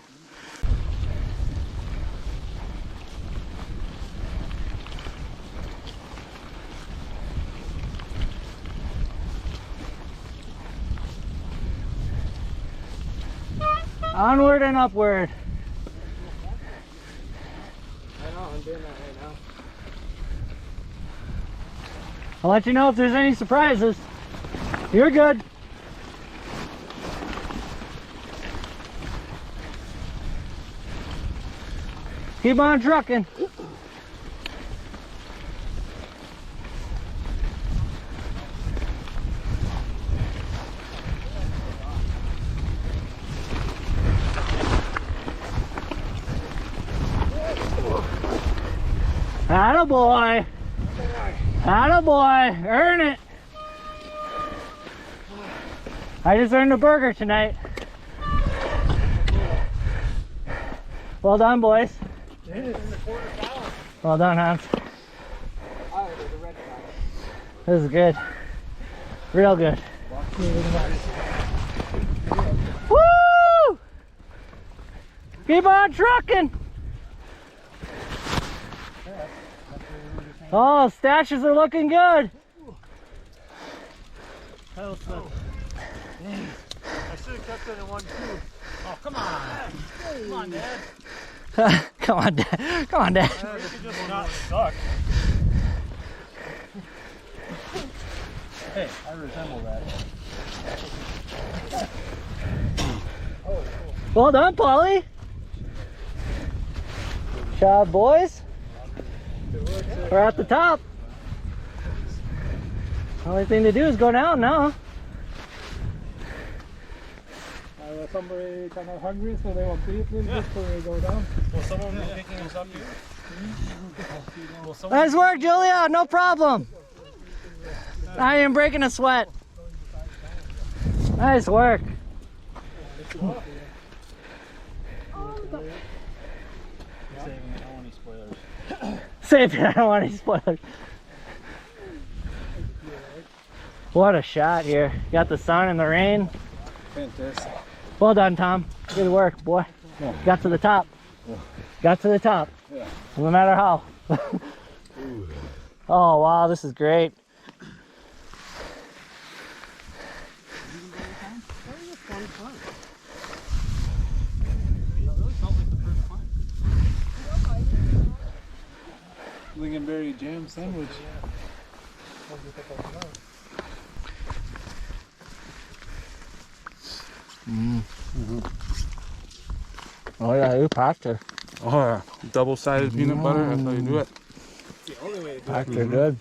Onward and upward. I know, I'm doing that right now. I'll let you know if there's any surprises. You're good. Keep on trucking. Attaboy! Attaboy! Earn it! I just earned a burger tonight. Well done, boys. Well done, Hans. This is good. Real good. Woo! Keep on trucking! Oh, stashes are looking good. I should have kept it in 1-2. Oh, come on. Come on, Dad. Come on, Dad. Come on, Dad. We could just not suck. Hey, I resemble that. Well done, Polly. Good job, boys. We're at the top. Only thing to do is go down now. Somebody kind of hungry, so they want to eat a little bit before they go down. Will someone be picking us up here? Will someone... Nice work, Julia. No problem. Not even breaking a sweat. Nice work. Save it. I don't want any spoilers. What a shot here. Got the sun and the rain. Fantastic. Well done, Tom. Good work, boy. Got to the top. Got to the top. No matter how. Oh, wow. This is great. Lingonberry jam sandwich. Oh yeah, you packed her. Oh yeah, double-sided peanut butter. That's how you do it. The only way to do Packed her good.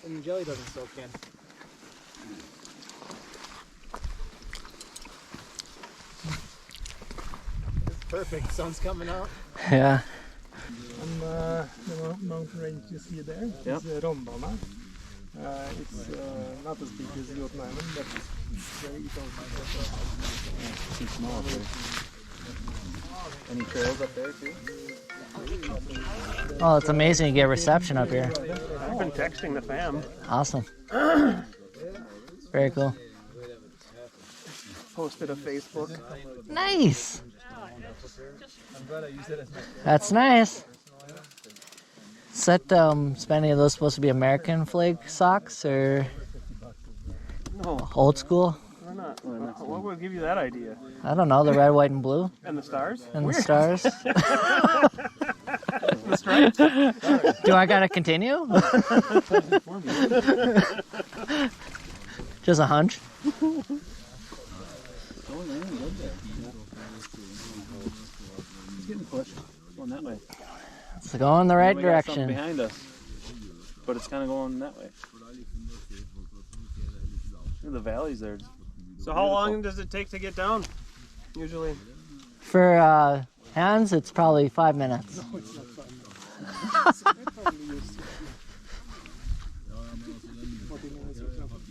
And the jelly doesn't soak in. It's perfect. Sun's coming out. Yeah. And mountain range you see there is Rondana. It's not as big as Jotunheimen, Island, but it's very easy. Any trails up there too? Oh, it's amazing you get reception up here. I've been texting the fam. Awesome. Very cool. Posted a Facebook. Nice. That's nice. Is that any of those supposed to be American flag socks or No, old school? why not? What would give you that idea? I don't know. The red, white, and blue, And the stars? and the stars. The stripes? Do I gotta continue? Just a hunch. It's getting pushed. Going that way. It's going the right We got something direction. behind us, but it's kind of going that way. Look at the valleys there. So how long does it take to get down? Usually. For hands, it's probably 5 minutes.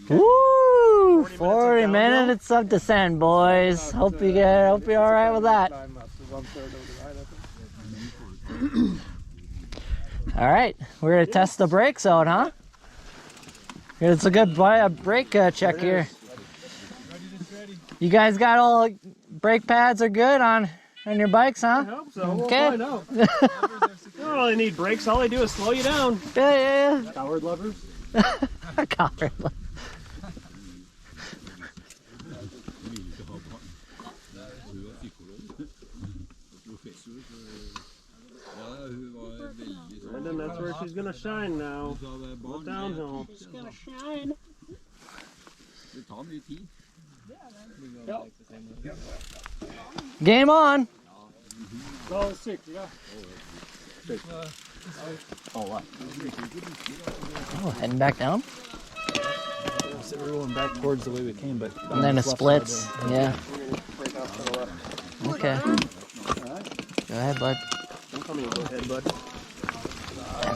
Woo! 40 minutes of descent, boys. Hope you're all right with that. All right, we're gonna test the brakes out, huh? It's a good brake check here. You guys got all brake pads are good on your bikes, huh? I hope so. Okay. We'll find out. You don't really need brakes. All they do is slow you down. Yeah. Coward lovers. Coward. And then that's where she's gonna shine now. Not downhill. She's gonna shine. Game on. Oh, sick, yeah. Oh, heading back down. So we're going back towards the way we came, but And then it splits. Yeah. Okay. Go ahead, bud. Don't tell me to go ahead, bud. Are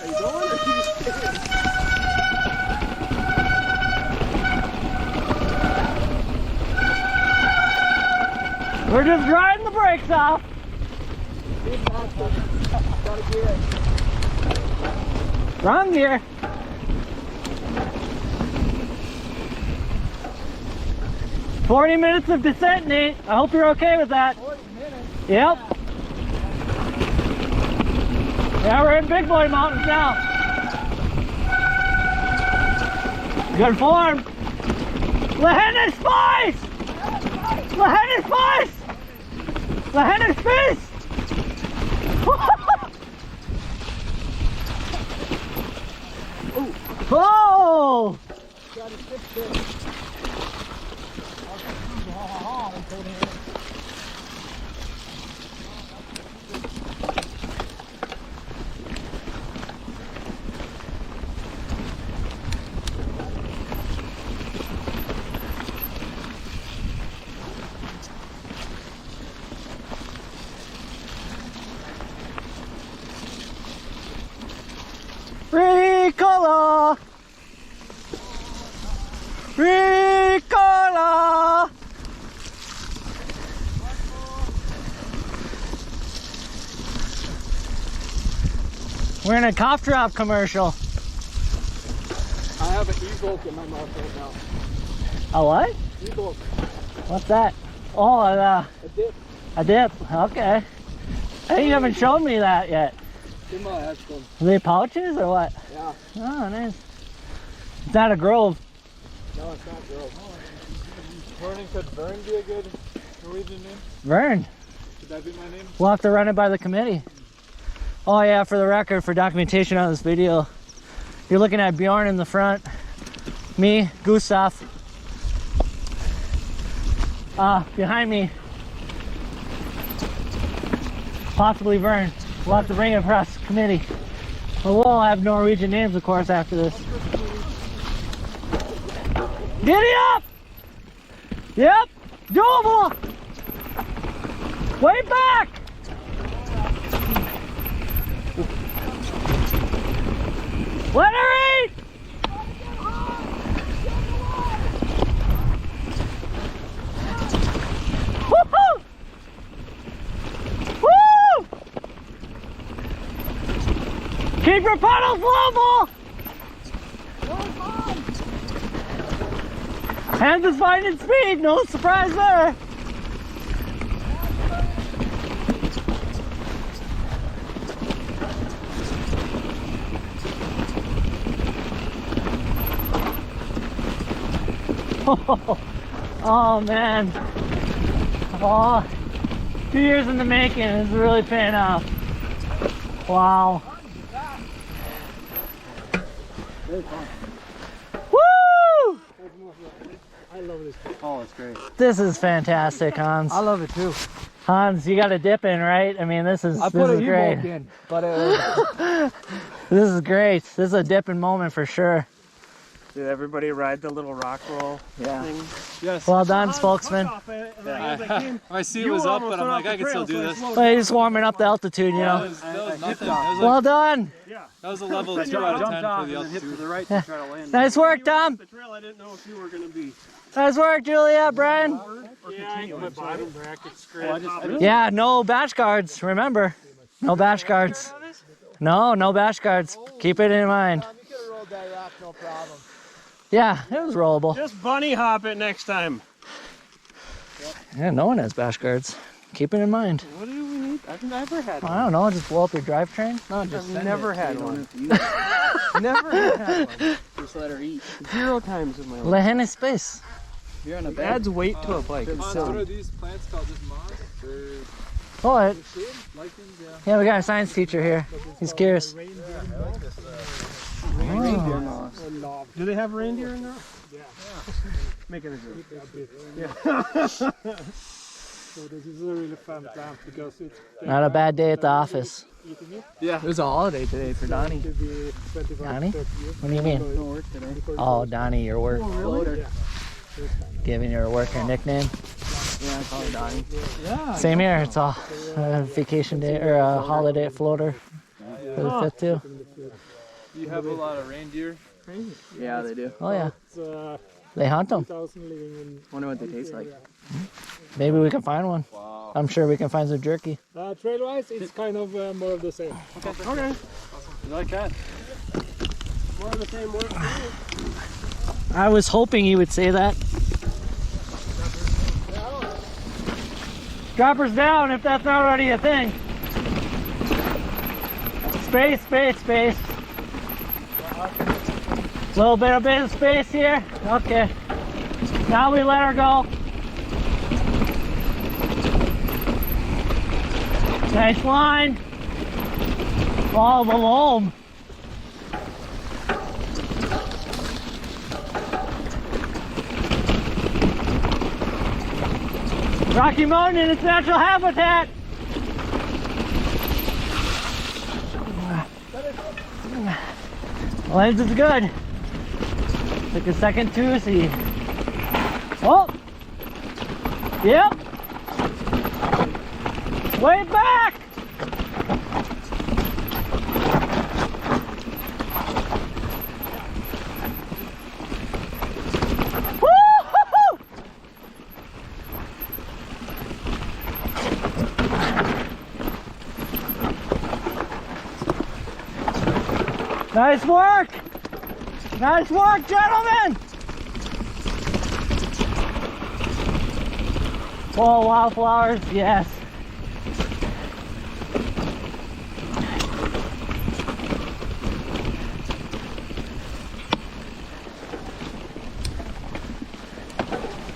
you going or are you just kidding? We're just riding the brakes off. Wrong gear. "40 minutes of descent, Nate. I hope you're okay with that." 40 minutes? Yep. Yeah, we're in Big Boy Mountains now. Good form. Lehenna Spice! Lehenna Spice! Hender's face! Oh! Ricola! Ricola! We're in a cough drop commercial. I have an e-book in my mouth right now. A what? E-book. What's that? Oh, A dip. a dip. Okay. Hey, you haven't shown me that yet. In my head some. Are they pouches or what? Yeah. Oh, nice. Is that a Grove? No, it's not girl. Morning, could Vern be a good Norwegian name? Vern. Should that be my name? We'll have to run it by the committee. Oh yeah, for the record, for documentation on this video, you're looking at Bjorn in the front, me, Gustav. Behind me, possibly Vern. We'll have to bring it across the committee. But we'll all have Norwegian names, of course, after this. Giddy up! Yep, doable! Way back! Let her eat! Woo-hoo! Woo! Keep your puddles level! Hands is finding speed, no surprise there. Oh man. Oh, 2 years in the making. It's really paying off. Wow. Very fun. Woo! I love this. Oh, it's great. This is fantastic, Hans. I love it too. Hans, you got a dip in, right? I mean, this is I put this an is great. e-book in, but it was... This is great. This is a dipping moment for sure. Did everybody ride the little rock roll thing? Yes. Well done, spokesman. My seat was up, but I'm like, I can still do this. Well, you're just warming up the altitude, you know. That was nothing. That was, Well done. that was a level 2 out of 10 for the altitude. To the right to try to land. Nice work, Tom. The trail I didn't know if you were going to be. Nice work, Julia, Brian. Yeah, I got my bottom bracket scraped. Yeah, no bash guards. Remember, no bash guards. No bash guards. Keep it in mind. You could have rolled that rock, no problem. Yeah, it was rollable. Just bunny hop it next time. Yeah, no one has bash guards. Keep it in mind. What do we need? I've never had one. I don't know, just blow up your drivetrain. No, just I've never had one. Never had one. Just let her eat. 0 times in my life. Le hen is space. If you're on a It bed. adds weight to a bike. It's What are silly. these plants called? Just moss? Or Oh, it, shade? Lichens? Yeah. yeah, we got a science teacher here. He's curious. Reindeer moss. Do they have reindeer in there? Yeah. Making a joke. So this is a really fun plant because it's Not a bad day at the office. eating it. Yeah. It was a holiday today for Donnie. Could be 25 Donnie? to 30 years. What do you mean? No work today. Oh, Donnie, your work. Really? Yeah. Giving your worker nickname. Yeah, I call her Donnie. Yeah. Same here. It's a vacation day or a holiday floater for the fifth too. You have a lot of reindeer. Yeah, they do. Oh yeah, It's they hunt them. 2,000 living in. Wonder what they taste like. Maybe we can find one. I'm sure we can find some jerky. Trail-wise, it's kind of more of the same. Okay. You like that? More of the same work. I was hoping you would say that. Droppers down if that's not already a thing. Space, space, space. Little bit of space here. Okay. Now we let her go. Nice line. Oh, the loam. Rocky Mountain in its natural habitat. Lens is good. Took a second to see. Oh! Yep! Way back! Woo-hoo-hoo! Nice work! Nice work, gentlemen! Oh, wildflowers, yes.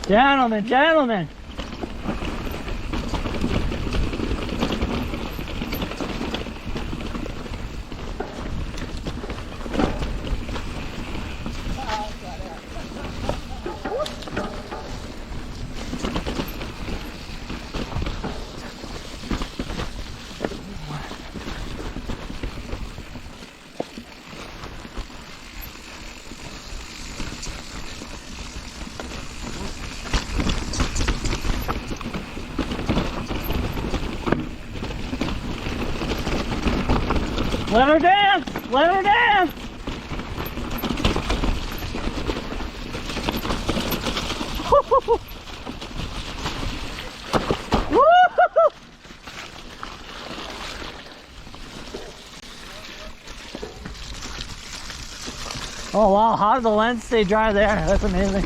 Gentlemen, gentlemen. Let her dance! Let her dance! Oh wow, how did the lens stay dry there? That's amazing.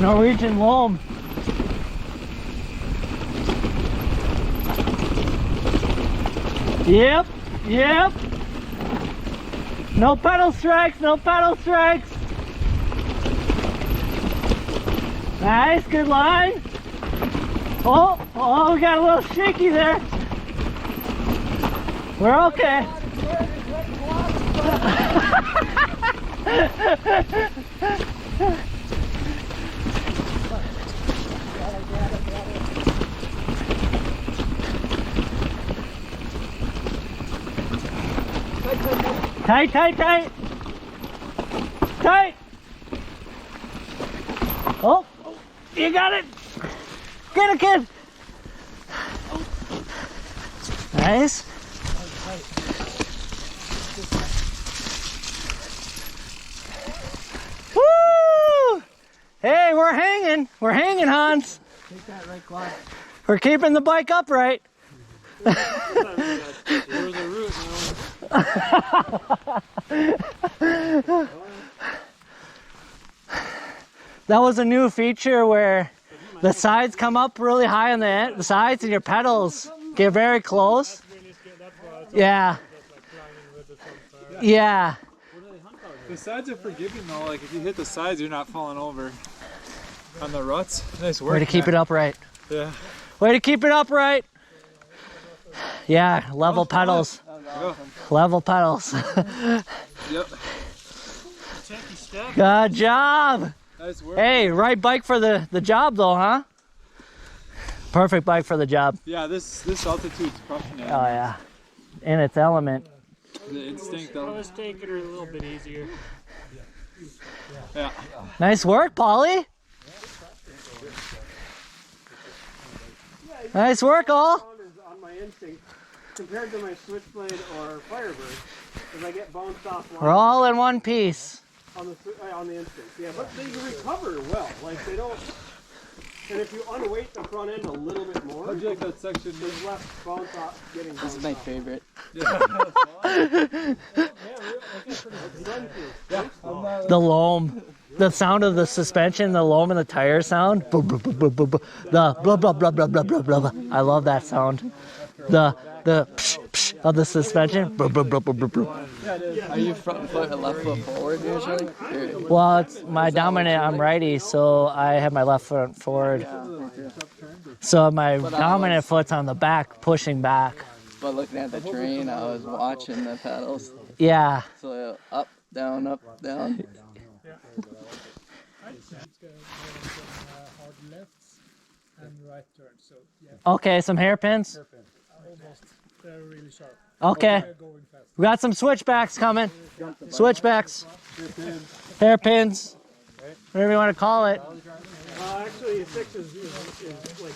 Norwegian loam. Yep, yep. No pedal strikes, no pedal strikes. Nice, good line. Oh, we got a little shaky there. We're okay. Tight, tight, tight. Tight. Oh, you got it. Get it, kid. Nice. Woo! Hey, we're hanging. We're hanging, Hans. Take that right, Claude. We're keeping the bike upright. There was a root, That was a new feature where the sides come up really high on the sides and your pedals get very close. Yeah. Yeah. The sides are forgiving though, like if you hit the sides you're not falling over on the ruts. Nice work. Way to keep it upright. Yeah. Way to keep it upright. Yeah, level pedals. Level pedals. Yep. Good job. Nice work. Hey, right bike for the job though, huh? Perfect bike for the job. Yeah, this altitude's crushing it. Oh yeah. In its element. The instinct though. Let's take it a little bit easier. Yeah. Nice work, Polly. Nice work, all. On my instinct, compared to my switchblade or Firebird, because I get bounced off We're all in one piece. on the instinct. Yeah, but they recover well. Like they don't. And if you unweight the front end a little bit more, How'd you like that section? there's less bounce off getting bounced This is my off. favorite. The loam. The sound of the suspension, the loam and the tire sound. The blah blah blah blah blah blah blah blah blah. I love that sound. The the of the suspension. Are you front foot and left foot forward usually? Well, it's my dominant. I'm righty, so I have my left foot forward. So my dominant foot's on the back, pushing back. But looking at the terrain, I was watching the pedals. Yeah. So up, down, up, down. Hard lefts and right turns. So yeah, Okay, some hairpins. almost. They're really sharp. Okay. They're going fast. We got some switchbacks coming. Switchbacks. Hairpins. Whatever you want to call it. Actually, 6 is like.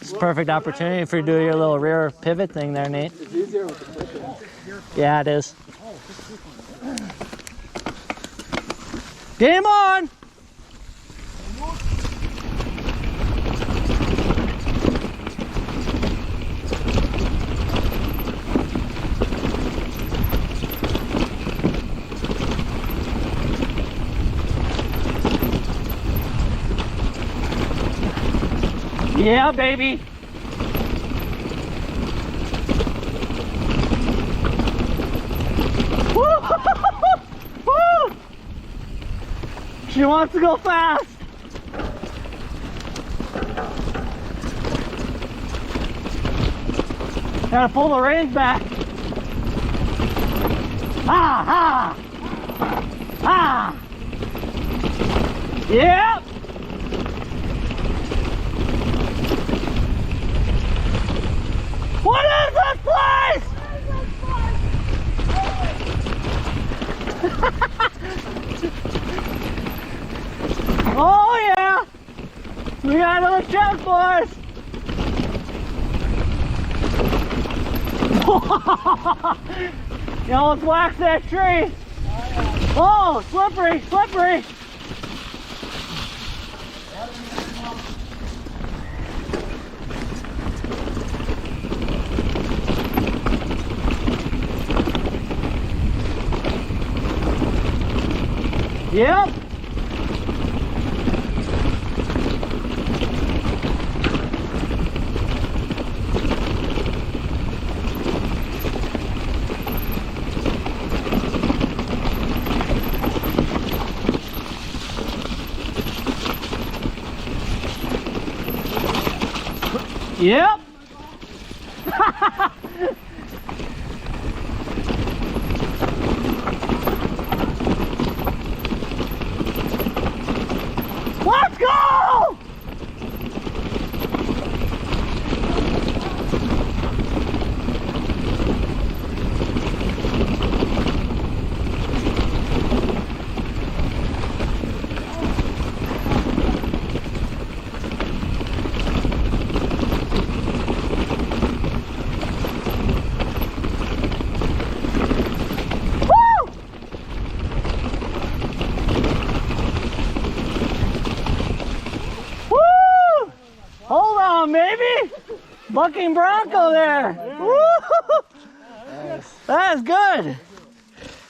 It's a perfect opportunity for you to do your little rear pivot thing there, Nate. It's easier with the push. Yeah, it is. Game on! Yeah, baby. Woo! Woo! She wants to go fast. Gotta pull the reins back. Ah, ah, ah. Yep. What is this place? Oh yeah! We got another check, boys! You almost waxed that tree! Oh, slippery, slippery! Yep. Yep. Let's go! Maybe bucking bronco there. Nice. That is good.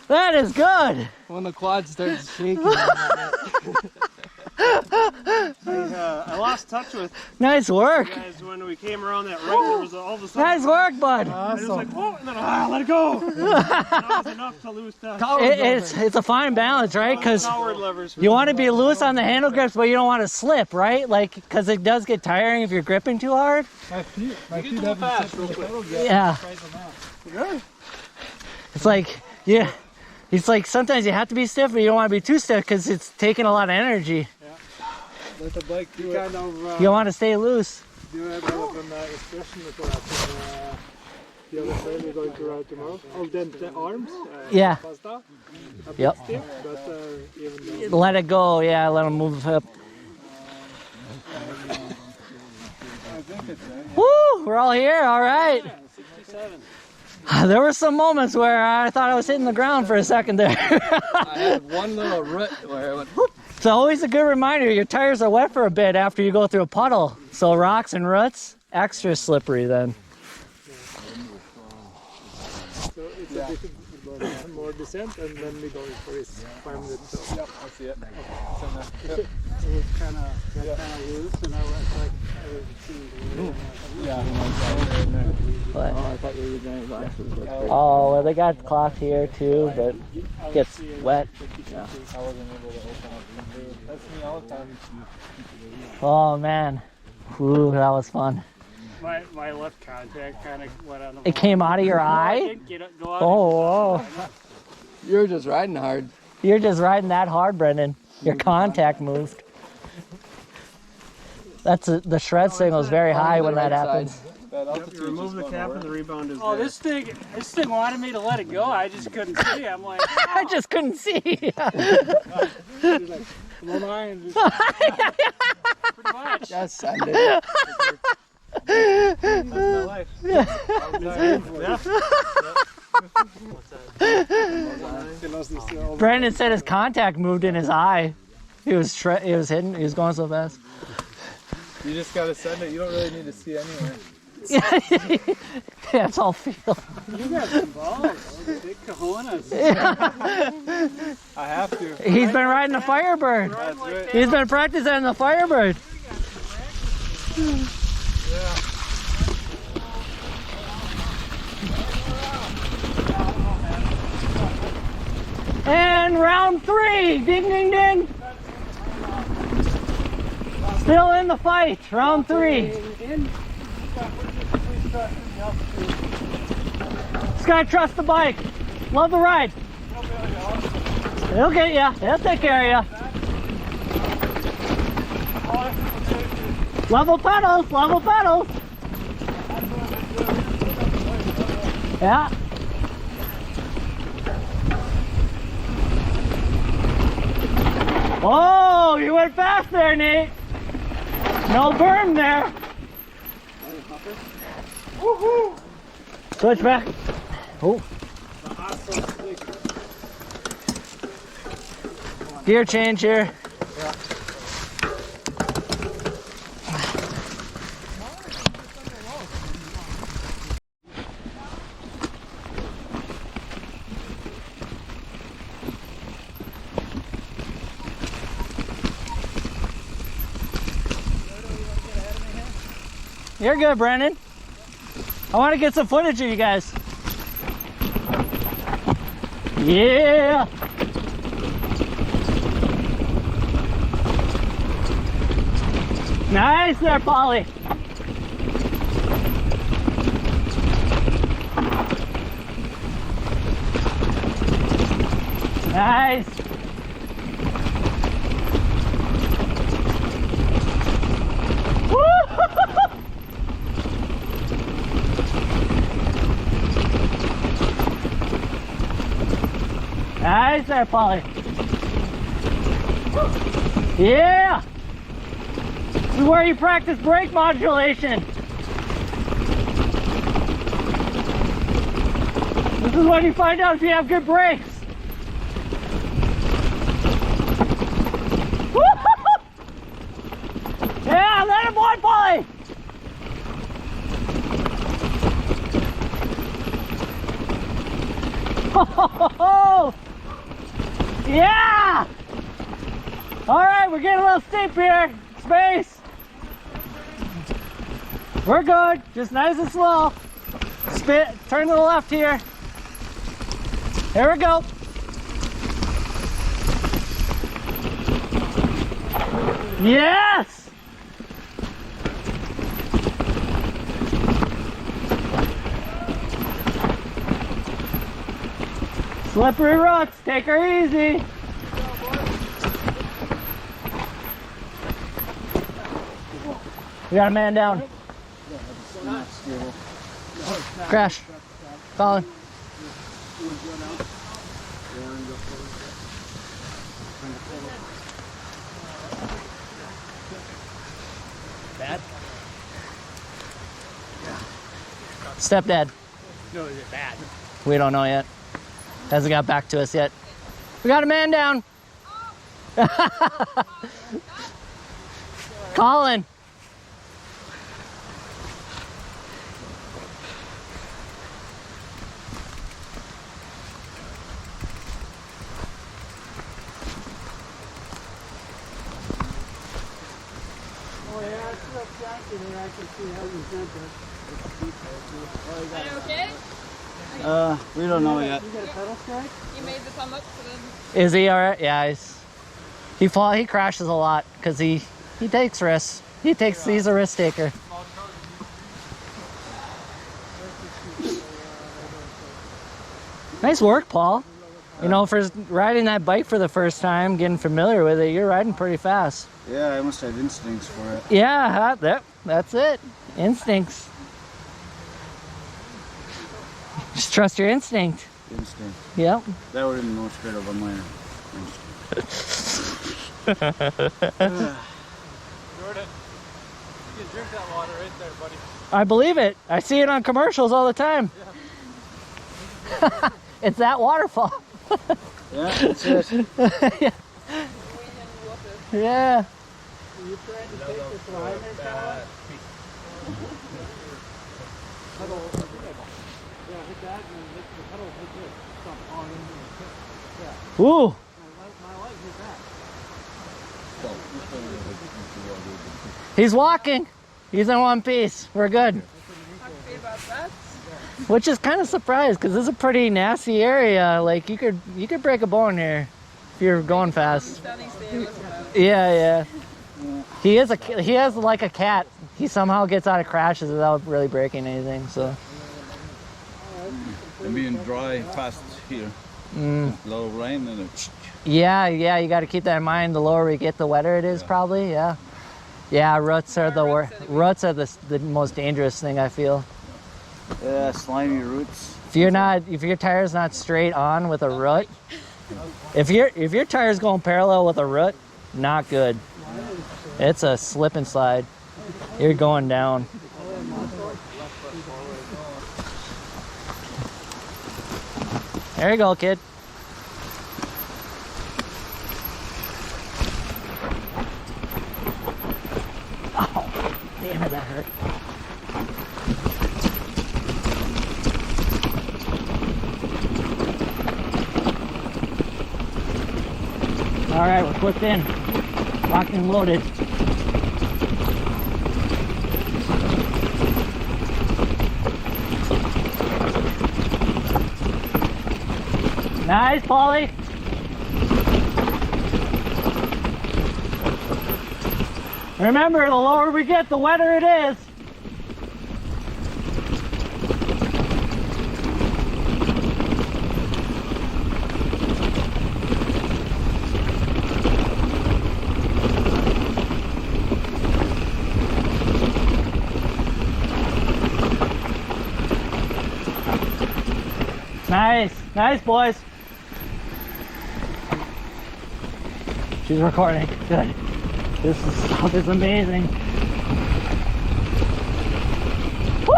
That is good. When the quad starts shaking. I lost touch with Nice work. you guys when we came around that right. There was all of a sudden. Nice work, bud. I was like, whoa, and then let it go. That was enough to lose touch. It's a fine balance, right? Because you want to be loose on the handle grips, but you don't want to slip, right? Like, because it does get tiring if you're gripping too hard. My feet haven't touched the pedal yet. Yeah. It's like, yeah. It's like sometimes you have to be stiff, but you don't want to be too stiff because it's taking a lot of energy. Let the bike do it. You don't want to stay loose. Do you have an expression for that? The other side we're going to ride tomorrow. Oh, then the arms. Yeah. Pasta. A bit Yep. stiff, but even though. Let it go. Yeah, let them move up. I think it's Woo! We're all here. All right. 67. There were some moments where I thought I was hitting the ground for a second there. I had one little root where it went whoop. It's always a good reminder, your tires are wet for a bit after you go through a puddle. So rocks and roots, extra slippery then. So it's a different more descent, and then we're going for this 5 minutes. So. Yep, I see it. It was kind of loose, and I was like, I was seeing the Yeah. What? Oh, I thought you were going glasses. Oh, well, they got cloth here too, but it gets wet. I wasn't able to open up the food. That's me all the time. Oh man, ooh, that was fun. my left contact kind of went on the It came out of your No, I eye? didn't go out. Oh, You're just riding hard. you're just riding that hard, Brendan. Your contact moved. That's the shred signal is very high when that happens. You remove the cap and the rebound is this thing wanted me to let it go. I just couldn't see. I'm like, I just couldn't see. well, mine just pretty much. Just send it. That's my life. Brendan said his contact moved in his eye. He was hidden. He was going so fast. You just gotta send it. You don't really need to see anyway. Yeah, it's all feel. You got some balls. Big cojones. I have to. He's been riding the Firebird. That's right. He's been practicing the Firebird. And round 3, ding, ding, ding. Still in the fight, round 3. Just gotta trust the bike. Love the ride. Okay, yeah, they'll take care of you. Level pedals, level pedals. Yeah. Oh, you went fast there, Nate. No berm there. Woohoo! Switch back. Oh. Gear change here. You're good, Brandon. I want to get some footage of you guys. Yeah. Nice there, Polly. Nice. Nice there, Polly. Yeah! This is where you practice brake modulation. This is when you find out if you have good brakes. Yeah, let him on, Polly! Oh, yeah! All right, we're getting a little steep here. Space. We're good. Just nice and slow. Spit. Turn to the left here. Here we go. Yes! Slippery ruts, take her easy. We got a man down. Crash. Falling. Bad? Stepdad. No, is it bad? We don't know yet. Hasn't got back to us yet. We got a man down. Colin. Are you okay? We don't know yet. You made the thumb up, so then... Is he all right? Yeah, he crashes a lot because he takes risks. He's a risk taker. Nice work, Paul. You know, for riding that bike for the first time, getting familiar with it, you're riding pretty fast. Yeah, I must have instincts for it. Yeah, that's it. Instincts. Just trust your instinct. Instinct. Yep. That would have been most good of a minor. Jordan, you can drink that water right there, buddy. I believe it. I see it on commercials all the time. Yeah. It's that waterfall. Yeah, that's it. Yeah. You trying to take this line there, Kyle? Pedal, yeah, hit that and then hit the pedal, hit this. Stop on into the pit. Yeah. Ooh. My leg hit that. He's walking. He's in one piece. We're good. Happy about that. Which is kind of surprised because this is a pretty nasty area. Like you could break a bone here if you're going fast. Standing still as well. Yeah. He has like a cat. He somehow gets out of crashes without really breaking anything. So. And being dry fast here. Low rain and it... Yeah. You got to keep that in mind. The lower we get, the wetter it is. Probably. Yeah. Roots are the most dangerous thing I feel. Yeah, slimy roots. If your tire's not straight on with a root, if your tire's going parallel with a root, not good. It's a slip and slide. You're going down. There you go, kid. Oh, damn it, that hurt. All right, we're clipped in, locked and loaded. Nice, Paulie. Remember, the lower we get, the wetter it is. Nice, boys. She's recording. Good. This stuff is amazing. Woo!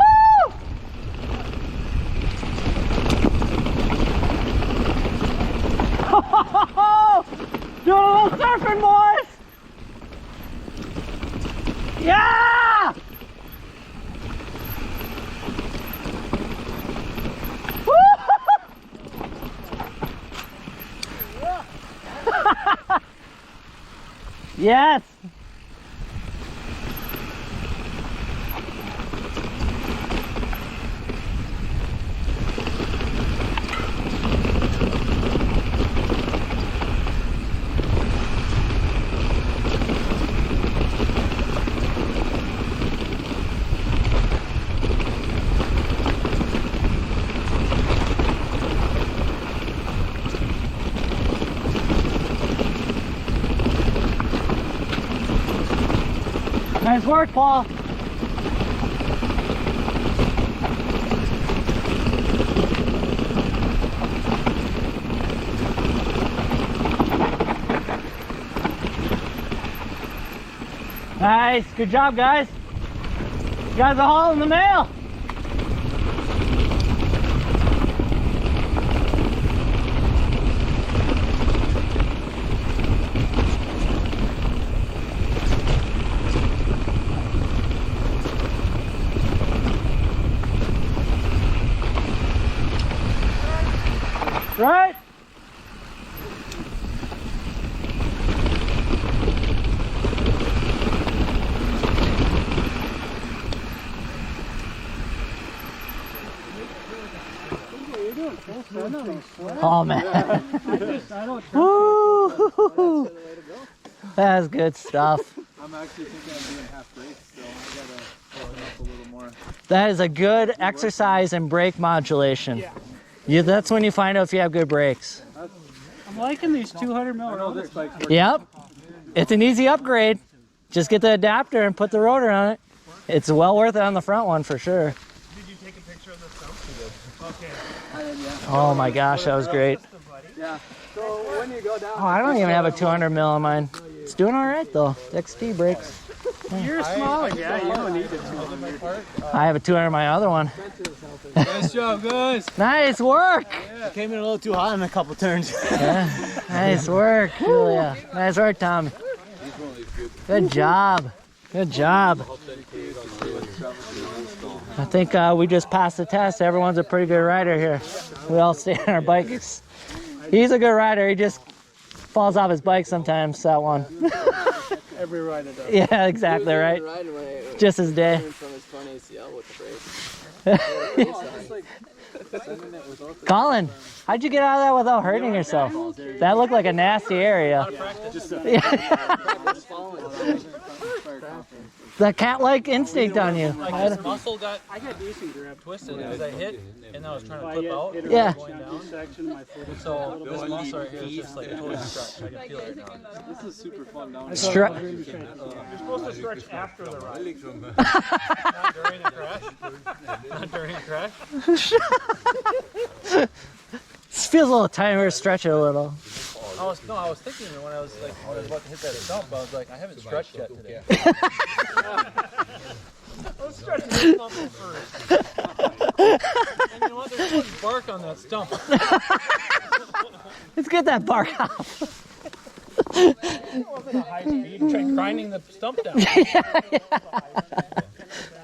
Doing a little surfing, boys. Yeah! Yes! Nice work, Paul. Nice, good job, guys. You guys are hauling the mail. Right? Oh man. Woo! That's good stuff. I'm actually thinking of doing half brakes, so I gotta pull it up a little more. That is a good exercise in brake modulation. Yeah, that's when you find out if you have good brakes. I'm liking these 200 mil rotors. Yep. It's an easy upgrade. Just get the adapter and put the rotor on it. It's well worth it on the front one for sure. Did you take a picture of the stump? Okay. Oh my gosh, that was great. Yeah. So when you go down. Oh, I don't even have a 200 mil on mine. It's doing all right though. XT brakes. You're small, yeah. You don't need it. 200. I have a 200 on my other one. Nice job, guys. Nice work. It came in a little too hot in a couple turns. Yeah. Nice work, Julia. Nice work, Tommy. Good job. Good job. I think we just passed the test. Everyone's a pretty good rider here. We all stay on our bikes. He's a good rider. He just falls off his bike sometimes, that one. Every rider does. Yeah, exactly, right? Just his day. From his front ACL with the brakes. Colin, how'd you get out of that without hurting yourself? That looked like a nasty area. The cat-like instinct on you. Like this muscle got twisted as I hit, and I was trying to flip out. Yeah. Going down. So this muscle right here is just like totally stretched. I can feel it right now. This is super fun down You're supposed to stretch after the ride. Not during a crash. Not during a crash. This feels a little tighter, stretch it a little. I was thinking when I was about to hit that stump, I was like, I haven't stretched yet today. Let's stretch the stump first. And you know what? There's some bark on that stump. Let's get that bark off. It wasn't a high speed, grinding the stump down.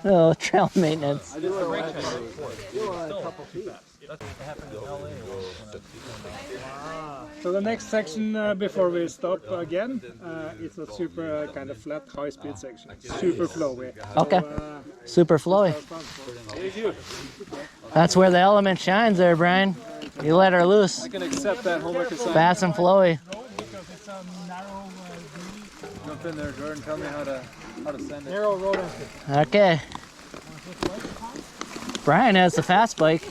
Oh, trail maintenance. I did the brake check before. Still a couple feet. That's what happened in LA. So the next section before we stop again, it's a super kind of flat, high-speed section. Super flowy. Okay. Super flowy. That's where the element shines there, Brian. You let her loose. I can accept that homework assignment. Fast and flowy. Jump in there, Jordan. Tell me how to send it. Narrow road. Okay. Brian has the fast bike.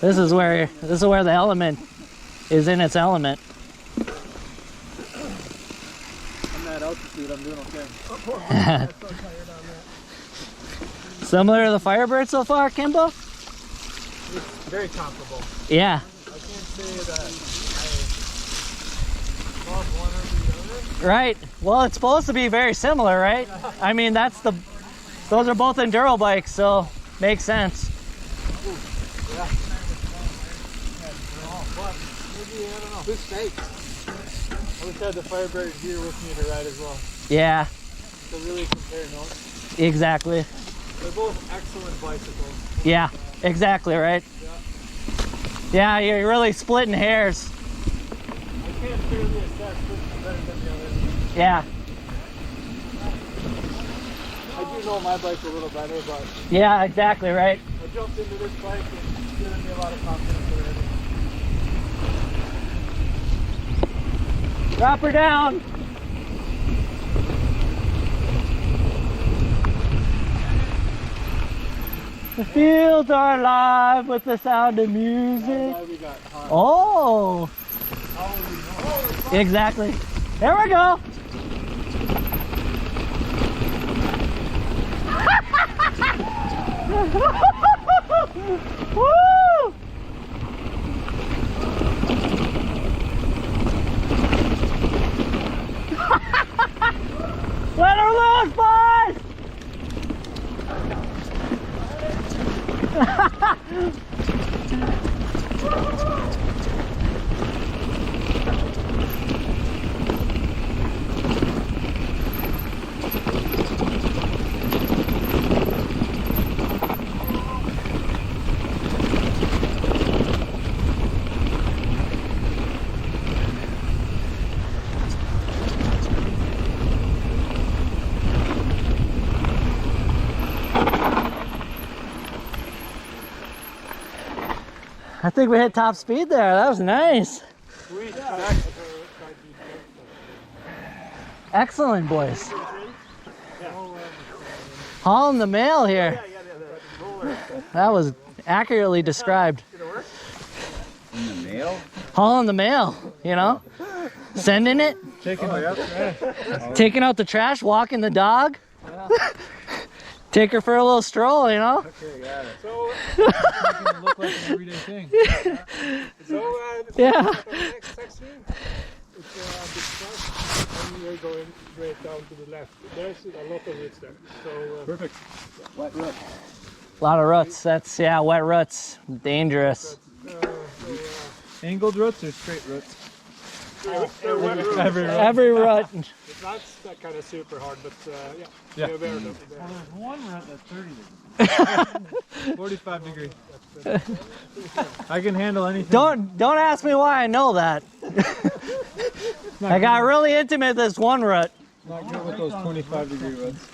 This is where the element is in its element. I'm at altitude. I'm doing okay. Similar to the Firebird so far, Kimbo? It's very comparable. Yeah. I can't say that I love one or the other. Right. Well, it's supposed to be very similar, right? I mean, those are both enduro bikes, so makes sense. Yeah. But maybe, I don't know. Who's fake? I wish I had the Firebird here with me to ride as well. Yeah. To really compare notes. Exactly. They're both excellent bicycles. Yeah, exactly, right? Yeah, you're really splitting hairs. I can't fairly assess which is better than the other. Yeah. I do know my bike a little better, but Yeah, exactly, right? I jumped into this bike and it's given me a lot of confidence already. Drop her down. The fields are alive with the sound of music. Oh! Exactly. There we go. Woo! Let her loose, boys! I think we hit top speed there. That was nice. Sweet. Excellent, boys. Hauling the mail here. That was accurately described. In the mail? Hauling the mail, you know? Sending it. Taking out the trash, walking the dog. Take her for a little stroll, you know? Okay, got it. So, Making it look like an everyday thing. Yeah. the next section, it's a big truck, and we're going straight down to the left. There's a lot of roots there. So, Perfect. Wet rut. A lot of ruts. That's, yeah, wet ruts. Dangerous. Angled ruts or straight ruts? Every rut. It's not that kind of super hard, but yeah. Yeah. They're there. There's one rut that's 30 degrees. 45 degrees. I can handle anything. Don't ask me why I know that. I got really intimate this one rut. Not good with those 25 degree ruts.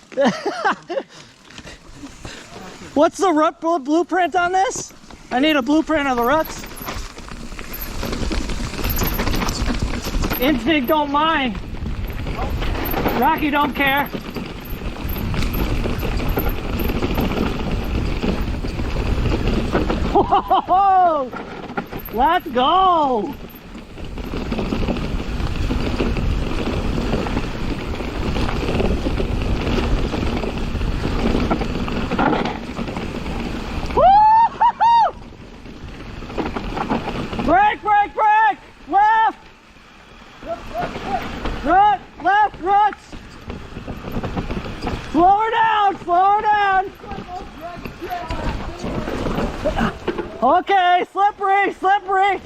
What's the rut blueprint on this? I need a blueprint of the ruts. Instinct don't mind. Rocky don't care. Whoa! Let's go! Woo-hoo-hoo! Brake, brake, brake! Left! Rut, left, ruts! Slow her down, slow her down! Okay, slippery, slippery!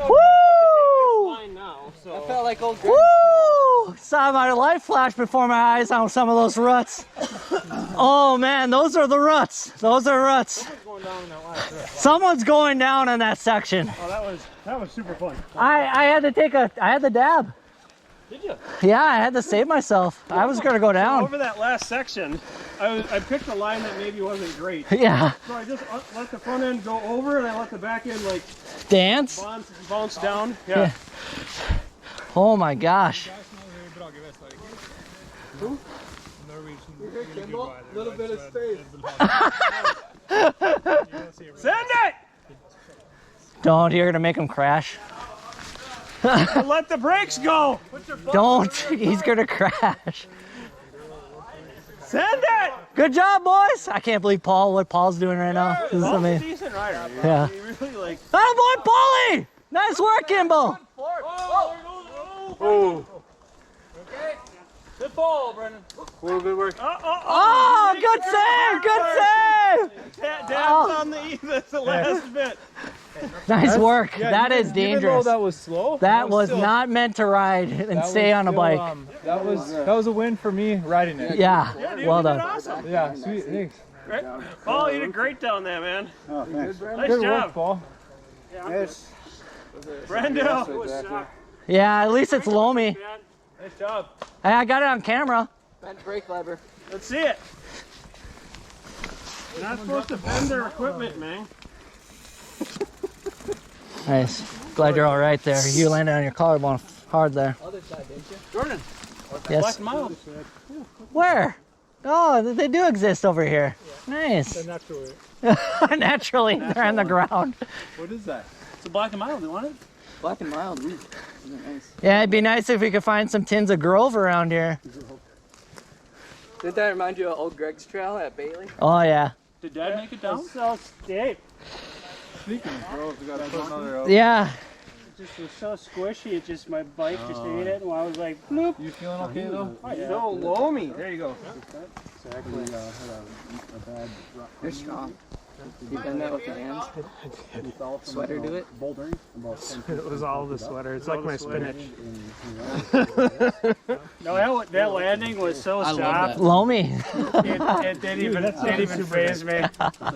Woo! I felt like old Greg. Woo! Saw my life flash before my eyes on some of those ruts. Oh man, those are the ruts. Those are ruts. going down in that last rut. Someone's going down in that section. Oh, that was super fun. I had to take I had the dab. Did you? Yeah, I had to save myself. I was gonna go down. Over that last section, I picked a line that maybe wasn't great. Yeah. So I just let the front end go over and I let the back end like Dance? bounce down. Yeah. Oh my gosh. Who? A little bit of space. Send it! Don't, you're gonna make him crash. Let the brakes go! Don't, he's gonna crash. Send it! Good job, boys. I can't believe what Paul's doing right now. This is Paul's a amazing. decent rider. Yeah. He really like... Attaboy, Paulie! Nice work, Kimball. Oh! Okay. Good ball, Brendan. Well, good work. Oh, good save, good save. Dad's on the last bit. Nice work. Yeah, that is even dangerous. though that was slow. That was still, not meant to ride and stay on a bike. That was a win for me riding it. Yeah, Dude, well you did done. awesome. Yeah, sweet. Thanks. Right? Paul, you did great down there, man. Oh, thanks. Nice Good job. work, Paul. Yes. Brendo. Exactly. Yeah, at least it's loamy. Nice job. Hey, I got it on camera. Bent brake lever. Let's see it. You're not supposed to bend their equipment, man. Nice. Glad you're all right there. You landed on your collarbone hard there. Other side, didn't you? Jordan. Yes. Black Mile. Where? Oh, they do exist over here. Nice. Naturally. Naturally, they're on the ground. What is that? It's a Black and Mild. You want it? Black and mild. Ooh. Isn't that nice? Yeah, it'd be nice if we could find some tins of Grove around here. Didn't that remind you of old Greg's trail at Bailey? Oh, yeah. Did Dad make it down? So steep. Speaking of growth, we gotta put another out. Yeah. It just was so squishy. It just my bike just ate it, and I was like, bloop. You feeling okay though? So loamy. There you go. They're strong. You done that with your hands? Sweater do it? It was all the sweater. It's like my spinach. No, that landing was so soft. Loamy. It didn't even faze me.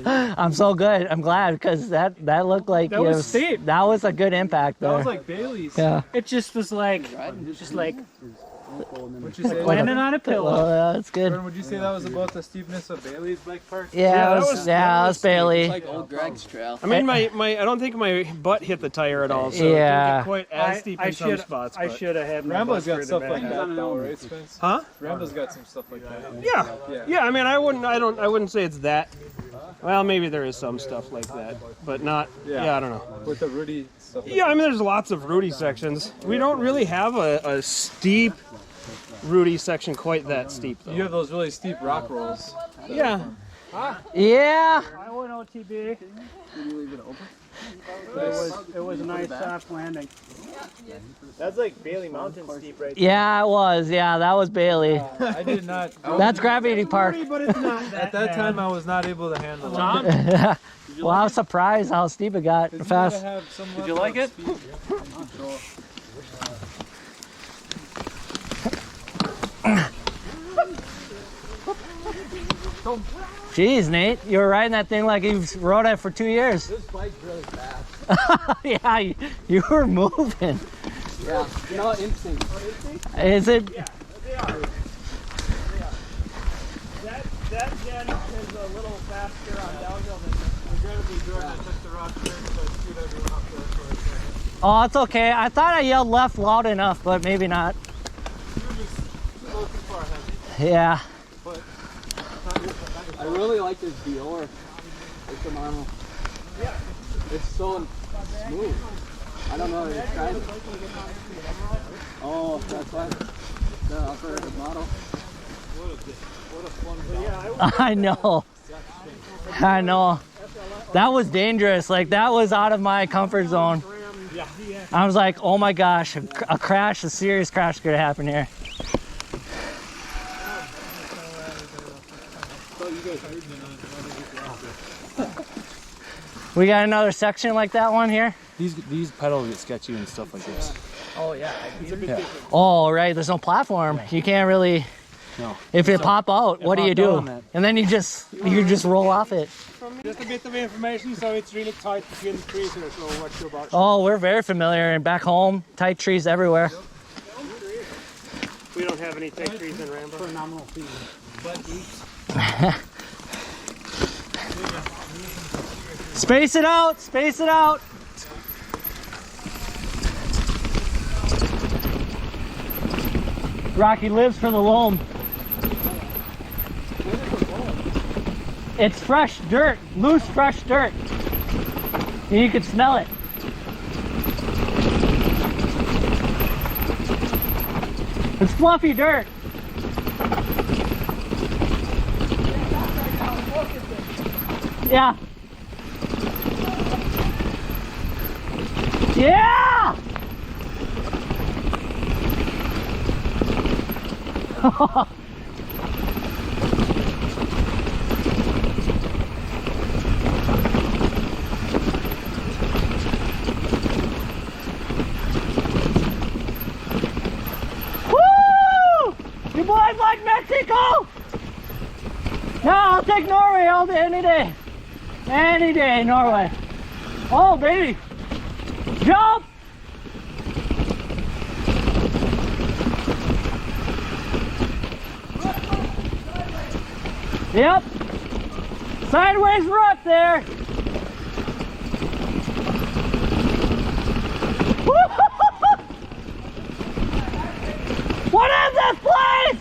I'm so good. I'm glad because that looked like That was steep. That was a good impact there. That was like Bailey's. Yeah. It just was like, landing on a pillow. Well, yeah, that's good. Would you say that was about the steepness of Bailey's bike park? Yeah, that was Bailey. It's like old Greg's trail. I mean, I don't think my butt hit the tire at all, so it didn't get quite as steep in some spots. I should have had my Rambo's butt got stuff further like back. that though, right, Spence? Huh? Rambo's got some stuff like that. Yeah. I mean, I wouldn't say it's that. Well, maybe there is some stuff like that, but not. Yeah, I don't know. With the Rudy stuff. Yeah, I mean, there's lots of Rudy sections. We don't really have a steep Rudy section quite that steep, though. You have those really steep rock rolls. Yeah. Yeah. I went OTB. Did you leave it open? It was a nice soft landing. That's like Bailey Mountain steep right there. Yeah, it was. Yeah, that was Bailey. I did not. That's Gravity Park. But it's not At that time, I was not able to handle it. Well, I was surprised how steep it got fast. Did you like it? Jeez, Nate, you were riding that thing like you've rode it for 2 years. This bike's really fast. Yeah, you were moving. Yeah, you know, instinct. Is it? Yeah, they are. That gen is a little faster on downhill than Oh, it's okay. I thought I yelled left loud enough, but maybe not. Yeah. I really like this Dior. It's a model. Yeah. It's so smooth. I don't know. It's kind of... Oh, that's why. The upper model. What a fun I know. I know. That was dangerous. Like, that was out of my comfort zone. I was like, oh my gosh, a crash, a serious crash could happen here. We got another section like that one here. These pedals get sketchy and stuff like this. Oh yeah. Oh right, there's no platform. You can't really. No. If it pop out, what do you do? And then you just roll off it. Just a bit of information, so it's really tight between the trees here, so what's your about? Oh, we're very familiar, and back home, tight trees everywhere. We don't have any tight trees in Rambo. Phenomenal feeling. Space it out, space it out. Rocky lives for the loam. It's fresh dirt, loose fresh dirt. And you can smell it. It's fluffy dirt. Yeah. Yeah! Woo! You boys like Mexico? No, I'll take Norway all day, any day. Any day, Norway. Oh, baby. Jump! Yep. Sideways rut there. What is this place?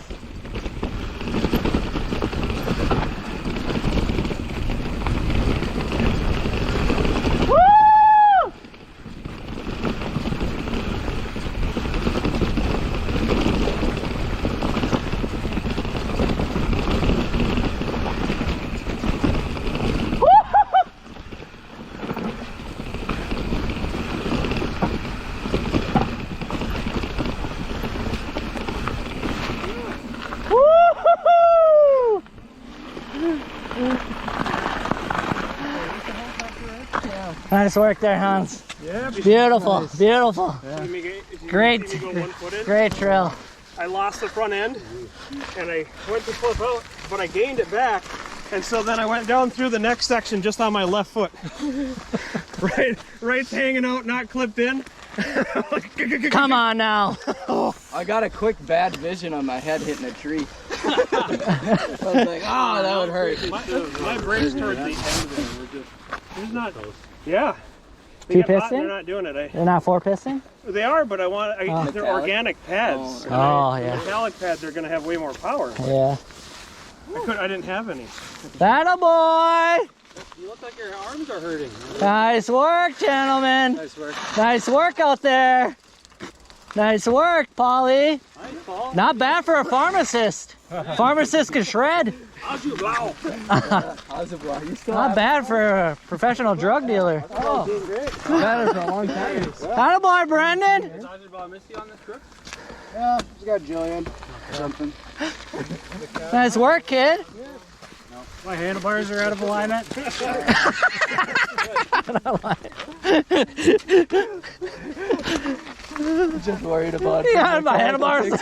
Nice work there, Hans. Yeah, Beautiful, beautiful. Great, great great trail. I lost the front end and I went to flip out, but I gained it back. And so then I went down through the next section just on my left foot. Right's hanging out, not clipped in. Come on now. I got a quick bad vision on my head hitting a tree. I was like, oh, that would hurt. My brain's towards the end of it. There's not. Yeah. They Two get hot and piston? they're not doing it. They're not 4-piston? They are, but they're organic pads. Oh, yeah. Metallic pads are going to have way more power. Yeah. I didn't have any. That a boy! You look like your arms are hurting. Nice work, gentlemen. Nice work. Nice work out there. Nice work, Polly. Nice, Paul. Not bad for a pharmacist. Pharmacist can shred. How's your blow? How's it blow? You still Not bad for a professional drug dealer. Oh, doing great. That is a long time. That a boy, Brendan. Is How's your blow miss you on this trip? Yeah, just got Jillian or something. Nice work, kid. My handlebars are out of alignment. Just worried about Yeah, my handlebars.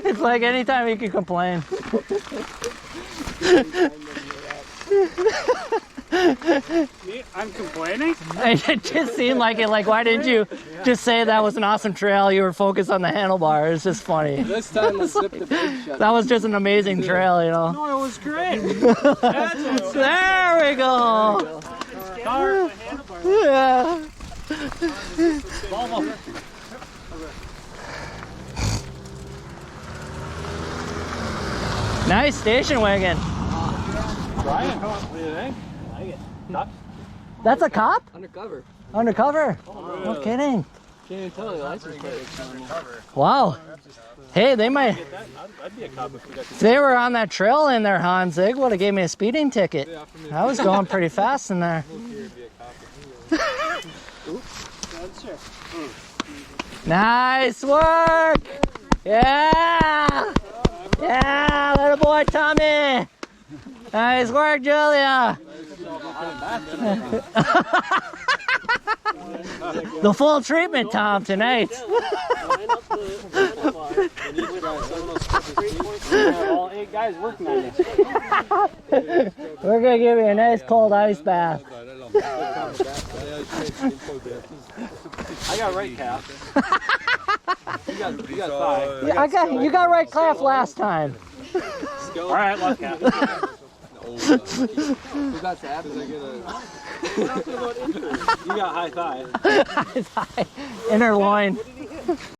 It's like anytime you can complain. Me? I'm complaining? It just seemed like it. Like, why didn't you just say that was an awesome trail? You were focused on the handlebar. It's just funny. This time I zipped the big shut. That was just an amazing trail, you know. No, it was great. There we go. Yeah. Nice station wagon. Brian, what do you think? Like it. That's a cop? Undercover. Undercover? No kidding. Can't even tell the license plate. Wow. Hey, they might. I'd be a cop if we got If they were on that trail in there, Hans, they would have gave me a speeding ticket. I was going pretty fast in there. Nice work. Yeah. Yeah, little boy Tommy. Nice work, Julia. The full treatment, Tom, tonight. All 8 guys working on this. We're going to give you a nice cold ice bath. I got right calf. You got thigh. Yeah, you got right calf last time. All right, left calf. Who got abs? You got high thigh. Inner loin.